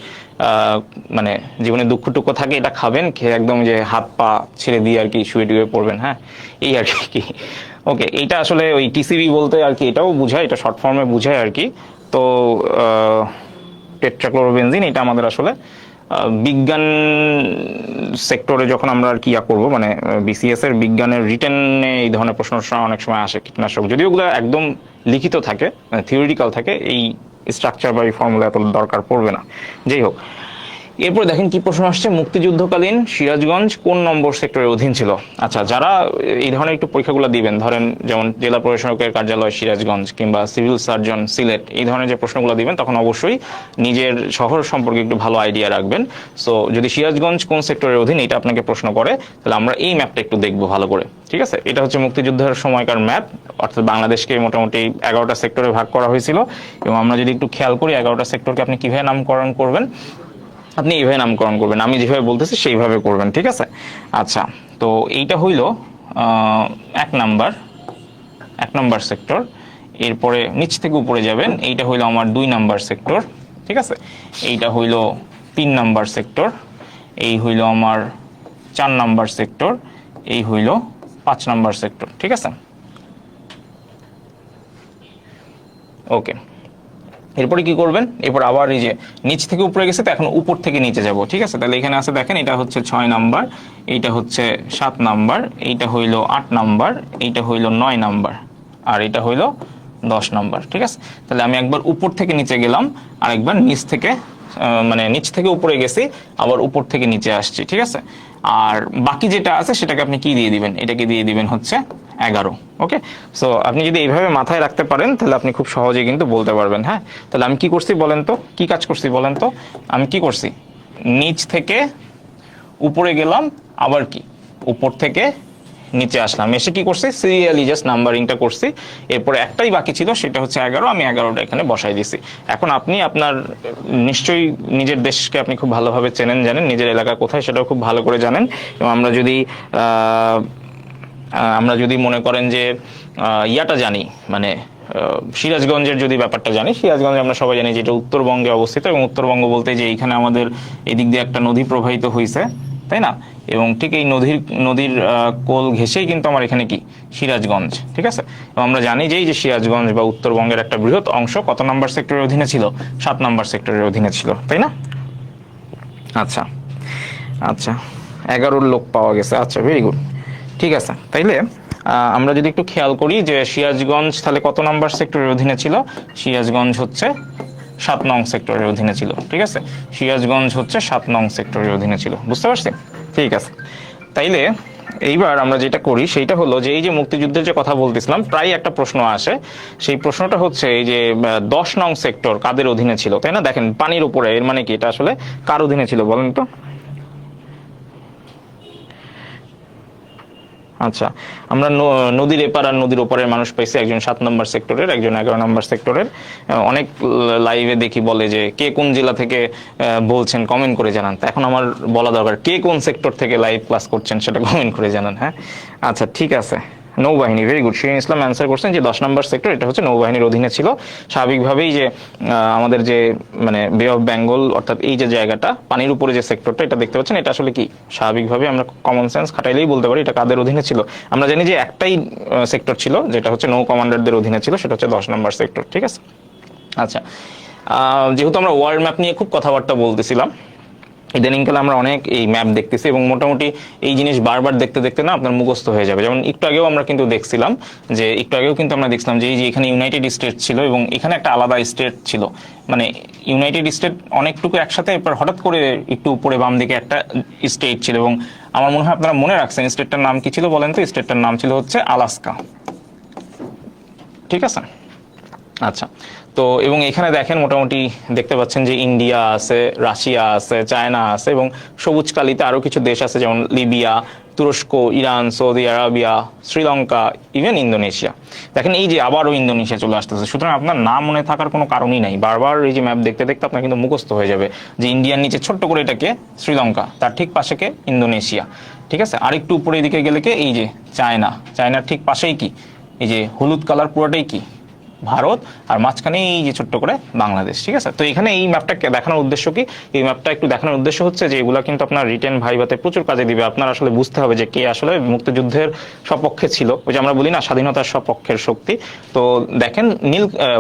Speaker 1: মানে জীবনে দুঃখ টুক্ষ থাকে, এটা খাবেন, খেয়ে একদম যে হাত পা ছেড়ে দিয়ে আর কি শুয়ে টুয়ে পড়বেন, হ্যাঁ এই আর কি। ওকে, এইটা আসলে ওই টিসিবি বলতে আর কি এটাও বুঝায়, এটা শর্ট ফর্মে বুঝায় আর কি। তো টেট্রাক্লোরোবেনজিন এটা আমাদের আসলে বিজ্ঞান সেক্টরে যখন আমরা আর কি করবো, মানে বিসিএস এর বিজ্ঞানের রিটেনে এই ধরনের প্রশ্ন অনেক সময় আসে। কীটনাশক যদিও ওগুলো একদম লিখিত থাকে, মানে থিওরিটিক্যাল থাকে, এই স্ট্রাকচার বা এই ফর্মুলা এত দরকার পড়বে না। যাই হোক, এরপর দেখেন কি প্রশ্ন আসছে, মুক্তিযুদ্ধকালীন সিরাজগঞ্জ কোন নম্বর সেক্টরের অধীন ছিল? আচ্ছা, যারা এই ধরনের একটু পরীক্ষাগুলো দিবেন, ধরেন যেমন জেলা প্রশাসকের কার্যালয় সিরাজগঞ্জ কিংবা সিভিল সার্জন সিলেট, এই ধরনের যে প্রশ্নগুলো দিবেন তখন অবশ্যই নিজের শহর সম্পর্কে একটু ভালো আইডিয়া রাখবেন। সো যদি সিরাজগঞ্জ কোন সেক্টরের অধীন এটা আপনাকে প্রশ্ন করে, তাহলে আমরা এই ম্যাপটা একটু দেখবো ভালো করে, ঠিক আছে। এটা হচ্ছে মুক্তিযুদ্ধের সময়কার ম্যাপ, অর্থাৎ বাংলাদেশকে মোটামুটি 11টা সেক্টরে ভাগ করা হয়েছিল। এবং আমরা যদি একটু খেয়াল করি 11টা সেক্টরকে আপনি কিভাবে নামকরণ করবেন, আপনি এইভাবে নামকরণ করবেন, আমি যেভাবে বলতেছি সেইভাবে করবেন, ঠিক আছে। আচ্ছা, তো এইটা হইল 1 নাম্বার সেক্টর। এরপরে নিচ থেকে উপরে যাবেন, এইটা হইল আমার 2 নাম্বার সেক্টর, ঠিক আছে। এইটা হইল 3 নাম্বার সেক্টর, এই হইল আমার 4 নাম্বার সেক্টর, এই হইল 5 নাম্বার সেক্টর, ঠিক আছে। ওকে, এরপরে কি করবেন, এরপর আবার এই যে নিচ থেকে উপরে গেছে, তো এখন উপর থেকে নিচে যাব, ঠিক আছে। তাহলে এখানে আছে দেখেন, এটা হচ্ছে 6 নাম্বার, এইটা হচ্ছে 7 নাম্বার, এইটা হইল 8 নাম্বার, এইটা হইল 9 নাম্বার, আর এটা হইল 10 নাম্বার, ঠিক আছে। তাহলে আমি একবার উপর থেকে নিচে গেলাম, আর একবার নিচ থেকে মানে নিচ থেকে উপরে গেছি, আবার উপর থেকে নিচে আসছি, ঠিক আছে। আর বাকি যেটা আছে সেটাকে আপনি কি দিয়ে দিবেন, এটাকে দিয়ে দিবেন হচ্ছে 11। ওকে, সো আপনি যদি এইভাবে মাথায় রাখতে পারেন তাহলে আপনি খুব সহজেই কিন্তু বলতে পারবেন। হ্যাঁ, তাহলে আমি কি করছি বলেন তো, কি কাজ করছি বলেন তো। আমি কি করছি, নিচ থেকে উপরে গেলাম, আবার কি উপর থেকে নিচে আসলাম, এসে কি করছি সিরিয়ালি জাস্ট নাম্বারিংটা করছি। এরপরে একটাই বাকি ছিল, সেটা হচ্ছে 11, আমি 11টা এখানে বসাই দিছি। এখন আপনি আপনার নিশ্চয়ই নিজের দেশকে আপনি খুব ভালোভাবে চেনেন, জানেন নিজের এলাকা কোথায় সেটাও খুব ভালো করে জানেন। এবং আমরা যদি মনে করেন যে ইয়াটা জানি, মানে সিরাজগঞ্জের যদি ব্যাপারটা জানি, সিরাজগঞ্জে আমরা সবাই জানি যে এটা উত্তরবঙ্গে অবস্থিত, এবং উত্তরবঙ্গ বলতে যে এইখানে আমাদের এদিক দিয়ে একটা নদী প্রবাহিত হয়েছে, তাই না। এবং ঠিক এই নদীর কোল ঘেঁষেই কিন্তু আমার এখানে কি সিরাজগঞ্জ, ঠিক আছে। এবং আমরা জানি যে এই যে সিরাজগঞ্জ বা উত্তরবঙ্গের একটা বৃহৎ অংশ কত নাম্বার সেক্টরের অধীনে ছিল, 7 নাম্বার সেক্টরের অধীনে ছিল, তাই না। আচ্ছা আচ্ছা, 11 লোক পাওয়া গেছে, আচ্ছা ভেরি গুড, ঠিক আছে। তাইলে আমরা যদি একটু খেয়াল করি যে সিরাজগঞ্জ তাহলে কত নাম্বার সেক্টরের অধীনে ছিল, সিরাজগঞ্জ হচ্ছে 7 নং সেক্টরের অধীনে ছিল, ঠিক আছে। সিরাজগঞ্জ হচ্ছে 7 নং সেক্টরের অধীনে ছিল, বুঝতে পারছি, ঠিক আছে। তাইলে এইবার আমরা যেটা করি সেইটা হলো যে এই যে মুক্তিযুদ্ধের যে কথা বলতেছিলাম, প্রায় একটা প্রশ্ন আসে, সেই প্রশ্নটা হচ্ছে এই যে 10 নং সেক্টর কাদের অধীনে ছিল, তাই না। দেখেন পানির উপরে, এর মানে কি এটা আসলে কার অধীনে ছিল বলেন তো। আচ্ছা, আমরা নদীর এপার আর নদীর ওপারের মানুষ পাইছি, একজন 7 নম্বর সেক্টরের, একজন 11 নম্বর সেক্টরের। অনেক লাইভে দেখি বলে যে কে কোন জেলা থেকে বলছেন কমেন্ট করে জানান। তো এখন আমার বলা দরকার কে কোন সেক্টর থেকে লাইভ ক্লাস করছেন সেটা কমেন্ট করে জানান। হ্যাঁ, আচ্ছা ঠিক আছে, নৌবাহিনী, ভেরি গুড। শিরিন ইসলাম অ্যান্সার করছেন যে 10 নম্বর সেক্টর এটা হচ্ছে নৌবাহিনীর অধীনে ছিল। স্বাভাবিকভাবেই যে আমাদের যে মানে বে অফ বেঙ্গল, অর্থাৎ এই যে জায়গাটা পানির উপরে যে সেক্টরটা এটা দেখতে পাচ্ছেন, এটা আসলে কি স্বাভাবিকভাবে আমরা কমন সেন্স খাটাইলেই বলতে পারি এটা কাদের অধীনে ছিল। আমরা জানি যে একটাই সেক্টর ছিল যেটা হচ্ছে নৌ কমান্ডারদের অধীনে ছিল, সেটা হচ্ছে 10 নম্বর সেক্টর, ঠিক আছে। আচ্ছা, যেহেতু আমরা ওয়ার্ল্ড ম্যাপ নিয়ে খুব কথাবার্তা বলতেছিলাম, ইদানিংকালে আমরা অনেক এই ম্যাপ দেখতেছি এবং মোটামুটি এই জিনিস বারবার দেখতে দেখতে না আপনার মুখস্থ হয়ে যাবে। যেমন একটু আগেও আমরা কিন্তু দেখছিলাম যে এই যে এখানে ইউনাইটেড স্টেট ছিল এবং এখানে একটা আলাদা স্টেট ছিল, মানে ইউনাইটেড স্টেট অনেকটুকু একসাথে, এরপর হঠাৎ করে একটু উপরে বাম দিকে একটা স্টেট ছিল। এবং আমার মনে হয় আপনারা মনে রাখছেন স্টেটটার নাম কি ছিল বলেন তো, স্টেটটার নাম ছিল হচ্ছে আলাস্কা, ঠিক আছে। আচ্ছা, তো এবং এখানে দেখেন মোটামুটি দেখতে পাচ্ছেন যে ইন্ডিয়া আছে, রাশিয়া আছে, চায়না আছে, এবং সবুজ কালিতে আরো কিছু দেশ আছে যেমন লিবিয়া, তুরস্ক, Iran, Saudi Arabia, Sri Lanka, even Indonesia. দেখেন এই যে আবারও ইন্দোনেশিয়া চলে আসতেছে, সুতরাং আপনার নাম মনে থাকার কোনো কারণই নাই। বারবার এই যে ম্যাপ দেখতে দেখতে আপনার কিন্তু মুখস্থ হয়ে যাবে যে ইন্ডিয়ার নিচে ছোট্ট করে এটাকে শ্রীলঙ্কা, তার ঠিক পাশে কে ইন্দোনেশিয়া, ঠিক আছে। আরেকটু উপরে দিকে গেলে কে এই যে চায়না, চায়নার ঠিক পাশেই কি এই যে হলুদ কালার পুরোটাই কি ভারত, আর মাঝখানে এই যে ছোট্ট করে বাংলাদেশ, ঠিক আছে। তো এখানে এই ম্যাপটা দেখানোর উদ্দেশ্য কি, এই ম্যাপটা একটু দেখানোর উদ্দেশ্য হচ্ছে যে এগুলা কিন্তু আপনার রিটেন ভাইভাতে প্রচুর কাজে দিবে। আপনার আসলে বুঝতে হবে যে কে আসলে মুক্তিযুদ্ধের সপক্ষে ছিল, ওই যে আমরা বলি না স্বাধীনতার সপক্ষের শক্তি। তো দেখেন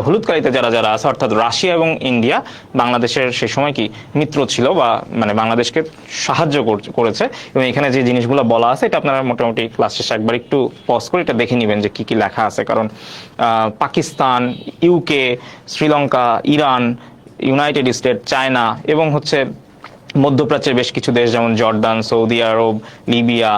Speaker 1: হলুদ কালিতে যারা যারা আছে, অর্থাৎ রাশিয়া এবং ইন্ডিয়া বাংলাদেশের সেই সময় কি মিত্র ছিল, বা মানে বাংলাদেশকে সাহায্য করেছে। এবং এখানে যে জিনিসগুলো বলা আছে এটা আপনারা মোটামুটি ক্লাস শেষে একবার একটু পজ করে এটা দেখে নেবেন যে কি কি লেখা আছে। কারণ Pakistan, UK, Sri Lanka, Iran, United state, China এবং হচ্ছে মধ্যপ্রাচ্যের বেশ কিছু দেশ যেমন জর্দান, সৌদি আরব, লিবিয়া,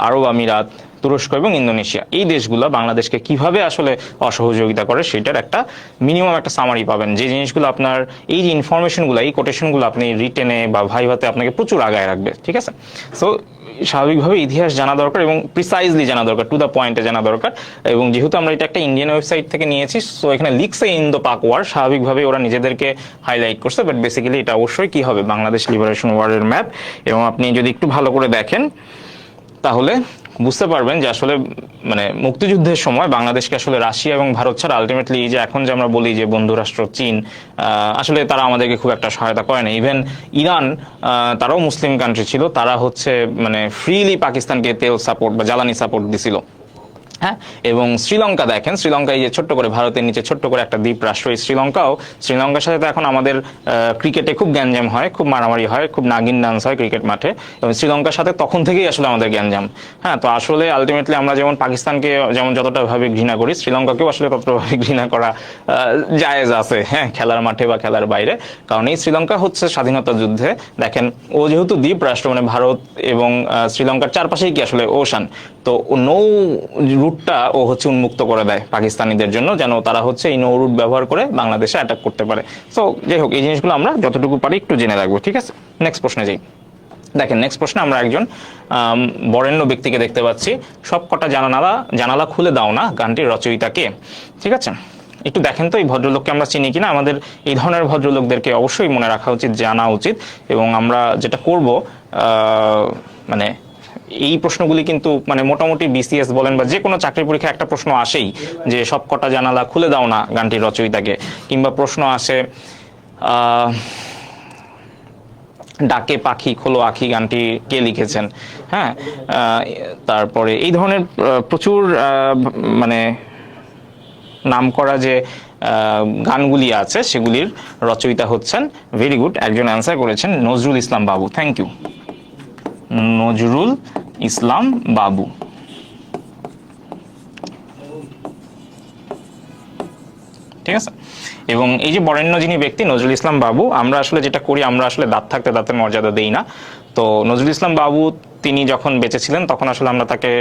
Speaker 1: আরব আমিরাত, তুরস্ক এবং ইন্দোনেশিয়া, এই দেশগুলো বাংলাদেশকে কিভাবে আসলে অসহযোগিতা করে সেটার একটা মিনিমাম একটা সামারি পাবেন। যে জিনিসগুলো আপনার এই যে ইনফরমেশনগুলো, এই কোটেশনগুলো আপনি রিটেনে বা ভাইভাতে আপনাকে প্রচুর আগায় রাখবে, ঠিক আছে। সো স্বাভাবিকভাবে ইতিহাস জানা দরকার এবং প্রিসাইজলি জানা দরকার, টু দ্য পয়েন্টে জানা দরকার। এবং যেহেতু আমরা এটা একটা ইন্ডিয়ান ওয়েবসাইট থেকে নিয়েছি, সো এখানে লিখছে ইন দ্য পাক ওয়ার, স্বাভাবিকভাবে ওরা নিজেদেরকে হাইলাইট করছে, বাট বেসিক্যালি এটা অবশ্যই কি হবে বাংলাদেশ লিবারেশন ওয়ারের ম্যাপ। এবং আপনি যদি একটু ভালো করে দেখেন তাহলে বুঝতে পারবেন যে আসলে মানে মুক্তিযুদ্ধের সময় বাংলাদেশকে আসলে রাশিয়া এবং ভারত ছাড়া আলটিমেটলি যে এখন যে আমরা বলি যে বন্ধু রাষ্ট্র চীন, আসলে তারা আমাদেরকে খুব একটা সহায়তা করে না। ইভেন ইরান, তারাও মুসলিম কান্ট্রি ছিল, তারা হচ্ছে মানে ফ্রিলি পাকিস্তানকে তেল সাপোর্ট বা জ্বালানি সাপোর্ট দিছিল। হ্যাঁ, এবং শ্রীলঙ্কা দেখেন, শ্রীলঙ্কা এই যে ছোট্ট করে ভারতের নিচে ছোট্ট করে একটা দ্বীপ রাষ্ট্র, এই শ্রীলঙ্কার সাথে তো এখন আমাদের ক্রিকেটে খুব গ্যাঞ্জাম হয়, খুব মারামারি হয়, খুব নাগিন ডান্স হয় ক্রিকেট মাঠে, এবং শ্রীলঙ্কার সাথে তখন থেকেই আসলে আমাদের গ্যাঞ্জাম। হ্যাঁ, তো আসলে আলটিমেটলি আমরা যেমন পাকিস্তানকে যেমন যতটা ভাবে ঘৃণা করি, শ্রীলঙ্কাকেও আসলে ততটা ভাবে ঘৃণা করা জায়েজ আছে, হ্যাঁ, খেলার মাঠে বা খেলার বাইরে। কারণ এই শ্রীলঙ্কা হচ্ছে স্বাধীনতা যুদ্ধে, দেখেন ও যেহেতু দ্বীপ রাষ্ট্র, মানে ভারত এবং শ্রীলঙ্কার চারপাশেই কি আসলে ওশান, তো নৌ রুটটা ও হচ্ছে উন্মুক্ত করে দেয় পাকিস্তানিদের জন্য, যেন তারা হচ্ছে এই নৌ রুট ব্যবহার করে বাংলাদেশে অ্যাটাক করতে পারে। তো যাই হোক, এই জিনিসগুলো আমরা যতটুকু পারি একটু জেনে রাখবো, ঠিক আছে। নেক্সট প্রশ্নে যাই। দেখেন, নেক্সট প্রশ্নে আমরা একজন বরেণ্য ব্যক্তিকে দেখতে পাচ্ছি। সব কটা জানালা খুলে দাও না গানটির রচয়িতা কে? ঠিক আছে, একটু দেখেন তো এই ভদ্রলোককে আমরা চিনি কিনা। আমাদের এই ধরনের ভদ্রলোকদেরকে অবশ্যই মনে রাখা উচিত, জানা উচিত। এবং আমরা যেটা করব, মানে এই প্রশ্নগুলি কিন্তু মানে মোটামুটি বিসিএস বলেন বা যে কোনো চাকরি পরীক্ষায় একটা প্রশ্ন আসেই, যে সব কটা জানালা খুলে দাও না গানটির রচয়িতাকে, কিংবা প্রশ্ন আসে ডাকে পাখি খোলো আখি গানটি কে লিখেছেন। হ্যাঁ, তারপরে এই ধরনের প্রচুর মানে নাম করা যে গানগুলি আছে সেগুলির রচয়িতা হচ্ছেন, ভেরি গুড, একজন অ্যান্সার করেছেন নজরুল ইসলাম বাবু। থ্যাংক ইউ, নজরুল ইসলাম বাবু। ঠিক আছে, এবং এই যে বরেণ্য যিনি ব্যক্তি নজরুল ইসলাম বাবু, আমরা আসলে যেটা করি, আমরা আসলে দাঁত থাকতে দাঁতের মর্যাদা দেই না। তো নজরুল ইসলাম বাবু তিনি যখন বেঁচে ছিলেন তখন আসলে আমরা তাকে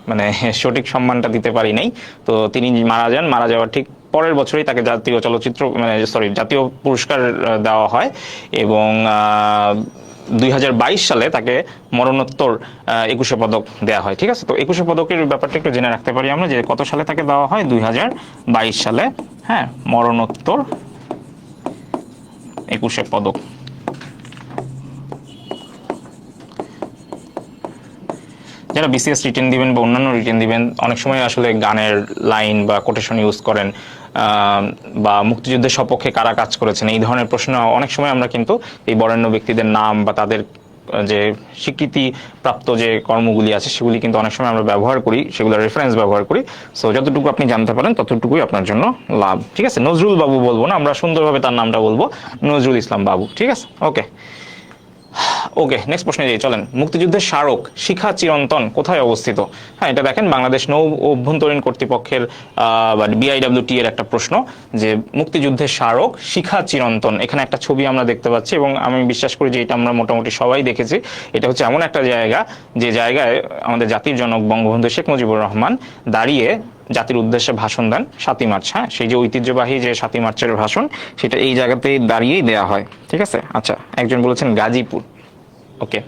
Speaker 1: মানে সঠিক সম্মানটা দিতে পারি নাই। তো তিনি মারা যাওয়ার ঠিক পরের বছরই তাকে জাতীয় চলচ্চিত্র জাতীয় পুরস্কার দেওয়া হয়, এবং 2022 সালে তাকে মরণোত্তর 21শে পদক দেওয়া হয়। ঠিক আছে, তো 21শে পদকের ব্যাপারটা একটু জেনে রাখতে পারি আমরা, যে কত সালে তাকে দেওয়া হয়, 2022 সালে। হ্যাঁ, মরণোত্তর 21শে পদক। যারা বিসিএস রিটেন দিবেন বা অন্যান্য রিটেন দিবেন, অনেক সময় আসলে গানের লাইন বা কোটেশন ইউজ করেন, বা মুক্তিযুদ্ধের সপক্ষে কারা কাজ করেছেন, এই ধরনের প্রশ্ন অনেক সময় আমরা কিন্তু এই বরেণ্য ব্যক্তিদের নাম বা তাদের যে স্বীকৃতি প্রাপ্ত যে কর্মগুলি আছে সেগুলি কিন্তু অনেক সময় আমরা ব্যবহার করি, সেগুলো রেফারেন্স ব্যবহার করি। সো যতটুকু আপনি জানতে পারেন ততটুকুই আপনার জন্য লাভ। ঠিক আছে, নজরুল বাবু বলবো না, আমরা সুন্দরভাবে তার নামটা বলবো, নজরুল ইসলাম বাবু। ঠিক আছে, ওকে ওকে, নেক্সট প্রশ্নে যাই, চলেন। মুক্তিযুদ্ধের স্মারক শিখা চিরন্তন কোথায় অবস্থিত? হ্যাঁ, এটা দেখেন বাংলাদেশ নৌ অভ্যন্তরীণ কর্তৃপক্ষের বা BIWT এর একটা প্রশ্ন, যে মুক্তিযুদ্ধের স্মারক শিখা চিরন্তন, এখানে একটা ছবি আমরা দেখতে পাচ্ছি, এবং আমি বিশ্বাস করি যে এটা আমরা মোটামুটি সবাই দেখেছি। এটা হচ্ছে এমন একটা জায়গা, যে জায়গায় আমাদের জাতির জনক বঙ্গবন্ধু শেখ মুজিবুর রহমান দাঁড়িয়ে জাতির উদ্দেশ্যে ভাষণ দেন 7ই মার্চ। হ্যাঁ, সেই যে ঐতিহ্যবাহী যে 7ই মার্চের ভাষণ, সেটা এই জায়গাতেই দাঁড়িয়েই দেয়া হয়। ঠিক আছে, আচ্ছা, একজন বলেছেন গাজীপুর। ওকে,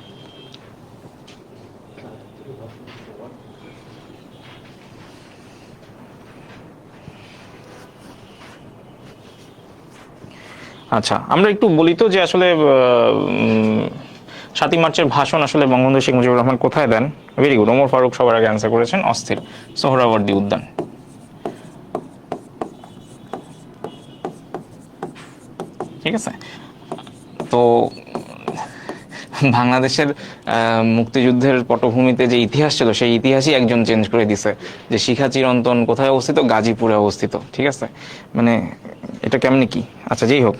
Speaker 1: আচ্ছা, আমরা একটু বলি তো যে আসলে 7ই মার্চের ভাষণ আসলে বঙ্গবন্ধু শেখ মুজিবুর রহমান কোথায় দেন? ভেরি গুড, ওমর ফারুক সবার আগে অ্যান্সার করেছেন, অস্থির, সোহরাওয়ার্দী উদ্যান। ঠিক আছে, তো বাংলাদেশের মুক্তিযুদ্ধের পটভূমিতে যে ইতিহাস ছিল, সেই ইতিহাসই একজন চেঞ্জ করে দিছে, যে শিখা চিরন্তন কোথায় অবস্থিত? গাজীপুরে অবস্থিত। ঠিক আছে, মানে এটা কেমনি কি? আচ্ছা, যেই হোক,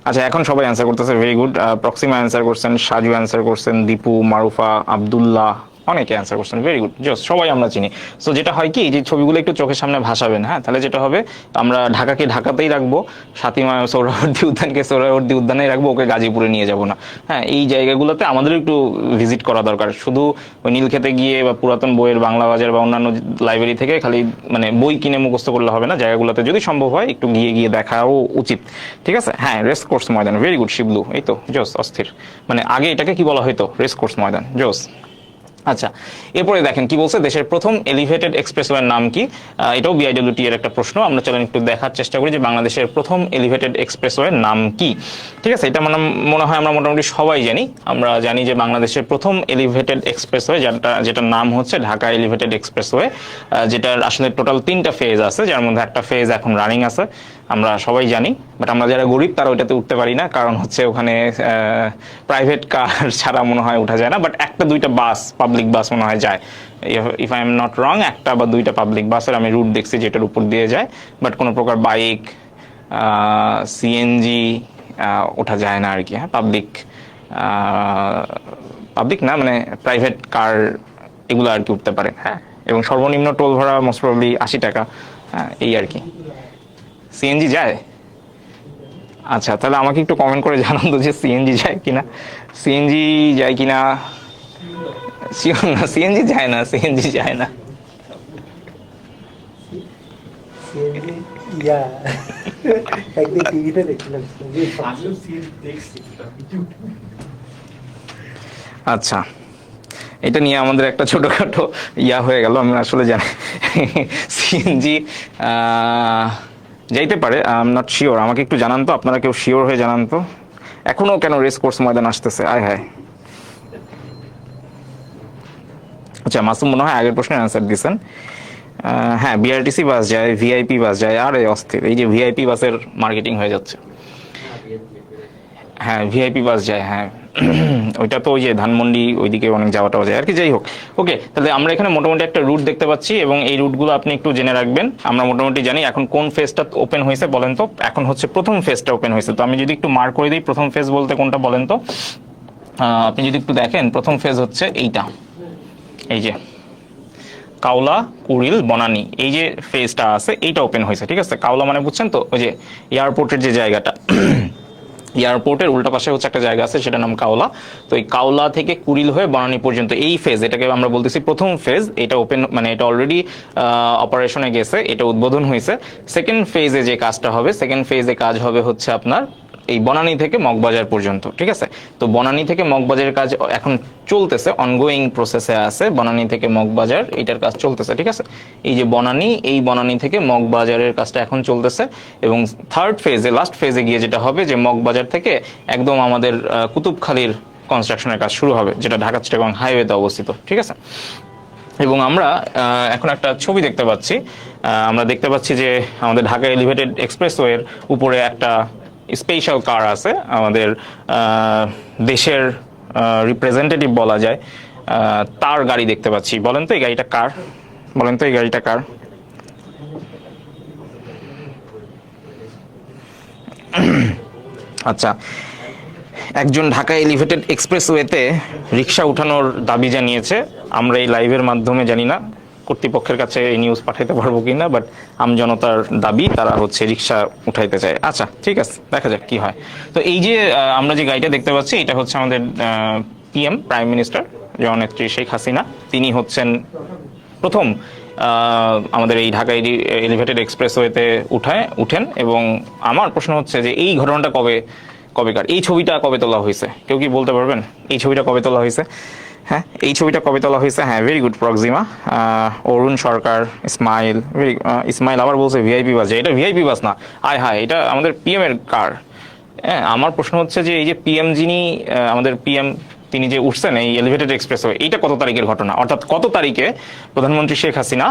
Speaker 1: আচ্ছা, এখন সবাই অ্যান্সার করতেছে, ভেরি গুড। প্রক্সিমা অ্যান্সার করছেন, সাজু অ্যান্সার করছেন, দীপু, মারুফা, আব্দুল্লাহ, অনেকে অ্যান্সার করছেন, ভেরি গুড, জোস, সবাই আমরা চিনি। সো যেটা হয় কি, যে ছবিগুলো একটু চোখের সামনে ভাসাবেন, হ্যাঁ, তাহলে যেটা হবে, আমরা ঢাকাকে ঢাকাতেই রাখবো, সোহরাওয়ার্দী উদ্যানকে সোহরাওয়ার্দী উদ্যানেই রাখবো, ওকে গাজীপুরে নিয়ে যাব না। হ্যাঁ, এই জায়গাগুলোতে আমাদের একটু ভিজিট করা দরকার। শুধু ওই নীলক্ষেতে গিয়ে বা পুরাতন বইয়ের বাংলা বাজার বা অন্যান্য লাইব্রেরি থেকে খালি মানে বই কিনে মুখস্থ করলে হবে না, জায়গাগুলোতে যদি সম্ভব হয় একটু গিয়ে দেখাও উচিত। ঠিক আছে, হ্যাঁ, রেস কোর্স ময়দান, ভেরি গুড, শিবলু, এই তো, জোস, অস্থির। মানে আগে এটাকে কি বলা হয়তো? রেস কোর্স ময়দান, জোস। আচ্ছা, এরপরে দেখেন কি বলছে, দেশের প্রথম এলিভেটেড এক্সপ্রেসওয়ের নাম কি? এটাও BIWT এর একটা প্রশ্ন। আমরা চলেন একটু দেখার চেষ্টা করি যে বাংলাদেশের প্রথম এলিভেটেড এক্সপ্রেসওয়ের নাম কি। ঠিক আছে, এটা মনে হয় আমরা মোটামুটি সবাই জানি। আমরা জানি যে বাংলাদেশের প্রথম এলিভেটেড এক্সপ্রেসওয়ে, যেটার নাম হচ্ছে ঢাকা এলিভেটেড এক্সপ্রেসওয়ে, যেটার আসলে টোটাল 3টা ফেজ আছে, যার মধ্যে একটা ফেজ এখন রানিং আছে, আমরা সবাই জানি, বাট আমরা যারা গরিব তারা ওইটাতে উঠতে পারি না, কারণ হচ্ছে ওখানে প্রাইভেট কার ছাড়া মনে হয় ওঠা যায় না, বাট একটা দুইটা বাস, পাবলিক বাস মনে হয় যায়, if I am not wrong, একটা বা দুইটা পাবলিক বাসের আমি রুট দেখছি যেটার উপর দিয়ে যায়, বাট কোনো প্রকার বাইক, সিএনজি ওঠা যায় না আর কি। হ্যাঁ, পাবলিক না মানে প্রাইভেট কার এগুলো আর কি উঠতে পারে। হ্যাঁ, এবং সর্বনিম্ন টোল ভাড়া মোস্ট প্রবাবলি 80 টাকা। হ্যাঁ, এই আর কি। সিএনজি যায়? আচ্ছা, তাহলে আমাকে একটু কমেন্ট করে জানান তো যে সিএনজি যায় কিনা, সিএনজি যায় কিনা। শিওর না, সিএনজি যায় না, সিএনজি যায় না। আচ্ছা, এটা নিয়ে আমাদের একটা ছোটখাটো হয়ে গেল। আমি আসলে জানি সিএনজি যাইতে পারে, আই এম নট শিওর। আমাকে একটু জানান তো, আপনারা কেউ শিওর হয়ে জানান তো। এখনো কেন রেস কোর্স ময়দান আসতেছে? আয় হায়। আচ্ছা, মাসুম মনে হয় আগের প্রশ্নের অ্যান্সার দিয়েছেন। হ্যাঁ, বিআরটিসি বাস যায়, ভিআইপি বাস যায়। আর এই অস্থির, এই যে ভিআইপি বাসের মার্কেটিং হয়ে যাচ্ছে। হ্যাঁ, ভিআইপি বাস যায়। হ্যাঁ, ওইটা তো ওই যে ধানমন্ডি ওইদিকে অনেক যাওয়াটাও যায় আর কি। যাই হোক, ওকে, তাহলে আমরা এখানে মোটামুটি একটা রুট দেখতে পাচ্ছি, এবং এই রুটগুলো আপনি একটু জেনে রাখবেন। আমরা মোটামুটি জানি এখন কোন ফেজটা ওপেন হয়েছে বলেন তো। এখন হচ্ছে প্রথম ফেজটা ওপেন হয়েছে। তো আমি যদি একটু মার্ক করে দিই, প্রথম ফেজ বলতে কোনটা বলেন তো। আপনি যদি একটু দেখেন, প্রথম ফেজ হচ্ছে এইটা, এই যে কাওলা, কুড়িল, বনানী, এই যে ফেজটা আছে এইটা ওপেন হয়েছে। ঠিক আছে, কাওলা মানে বুঝছেন তো, ওই যে এয়ারপোর্টের যে জায়গাটা, এয়ারপোর্টের উল্টা পাশে হচ্ছে একটা জায়গা আছে, সেটার নাম কাওলা। তো এই কাওলা থেকে কুড়িল হয়ে বনানী পর্যন্ত এই ফেজ, এটাকে আমরা বলতেছি প্রথম ফেজ। এটা ওপেন মানে এটা অলরেডি অপারেশনে গেছে, এটা উদ্বোধন হয়েছে। সেকেন্ড ফেজে যে কাজটা হবে, সেকেন্ড ফেজে কাজ হবে হচ্ছে আপনার এই বনানী থেকে মগবাজার পর্যন্ত। ঠিক আছে, তো বনানী থেকে মগবাজারের কাজ এখন চলতেছে, অনগোয়িং প্রসেসে আছে। বনানী থেকে মগবাজার এইটার কাজ চলতেছে। ঠিক আছে, এই যে বনানী, এই বনানী থেকে মগবাজারের কাজটা এখন চলতেছে। এবং থার্ড ফেজে, লাস্ট ফেজে গিয়ে যেটা হবে যে মগবাজার থেকে একদম আমাদের কুতুবখালীর কনস্ট্রাকশনের কাজ শুরু হবে, যেটা ঢাকা চিটাগং হাইওয়েতে অবস্থিত। ঠিক আছে, এবং আমরা এখন একটা ছবি দেখতে পাচ্ছি। আমরা দেখতে পাচ্ছি যে আমাদের ঢাকা এলিভেটেড এক্সপ্রেসওয়ের উপরে একটা স্পেশাল কার আছে, আমাদের দেশের রিপ্রেজেন্টেটিভ বলা যায়, তার গাড়ি দেখতে পাচ্ছি। বলেন তো এই গাড়িটা কার? বলেন তো এই গাড়িটা কার? আচ্ছা, একজন ঢাকা এলিভেটেড এক্সপ্রেসওয়েতে রিক্সা উঠানোর দাবি জানিয়েছে। আমরা এই লাইভের মাধ্যমে জানি না কর্তৃপক্ষের কাছে এই নিউজ পাঠাইতে পারবো কিনা, বাট আমজনতার দাবি তারা হচ্ছে রিক্সা উঠাইতে চায়। আচ্ছা, ঠিক আছে, দেখা যাক কি হয়। তো এই যে আমরা যে গাড়িটা দেখতে পাচ্ছি, এটা হচ্ছে আমাদের পিএম, প্রাইম মিনিস্টার জননেত্রী শেখ হাসিনা। তিনি হচ্ছেন প্রথম আমাদের এই ঢাকা এলিভেটেড এক্সপ্রেসওয়েতে উঠেন। এবং আমার প্রশ্ন হচ্ছে যে এই ঘটনাটা কবেকার? এই ছবিটা কবে তোলা হয়েছে? কেউ কি বলতে পারবেন এই ছবিটা কবে তোলা হয়েছে? হ্যাঁ, এই ছবিটা কবে তোলা হয়েছে? হ্যাঁ, ভেরি গুড প্রক্সিমা। অরুণ সরকার, ইসমাইল, ইসমাইল আবার বলছে ভিআইপি বাস। এটা ভিআইপি বাস না, আয় হায়, এটা আমাদের পিএম এর কার। হ্যাঁ, আমার প্রশ্ন হচ্ছে যে এই যে পিএম, যিনি আমাদের পিএম, তিনি যে উঠছেন এই এলিভেটেড এক্সপ্রেসওয়ে, এইটা কত তারিখের ঘটনা? অর্থাৎ কত তারিখে প্রধানমন্ত্রী শেখ হাসিনা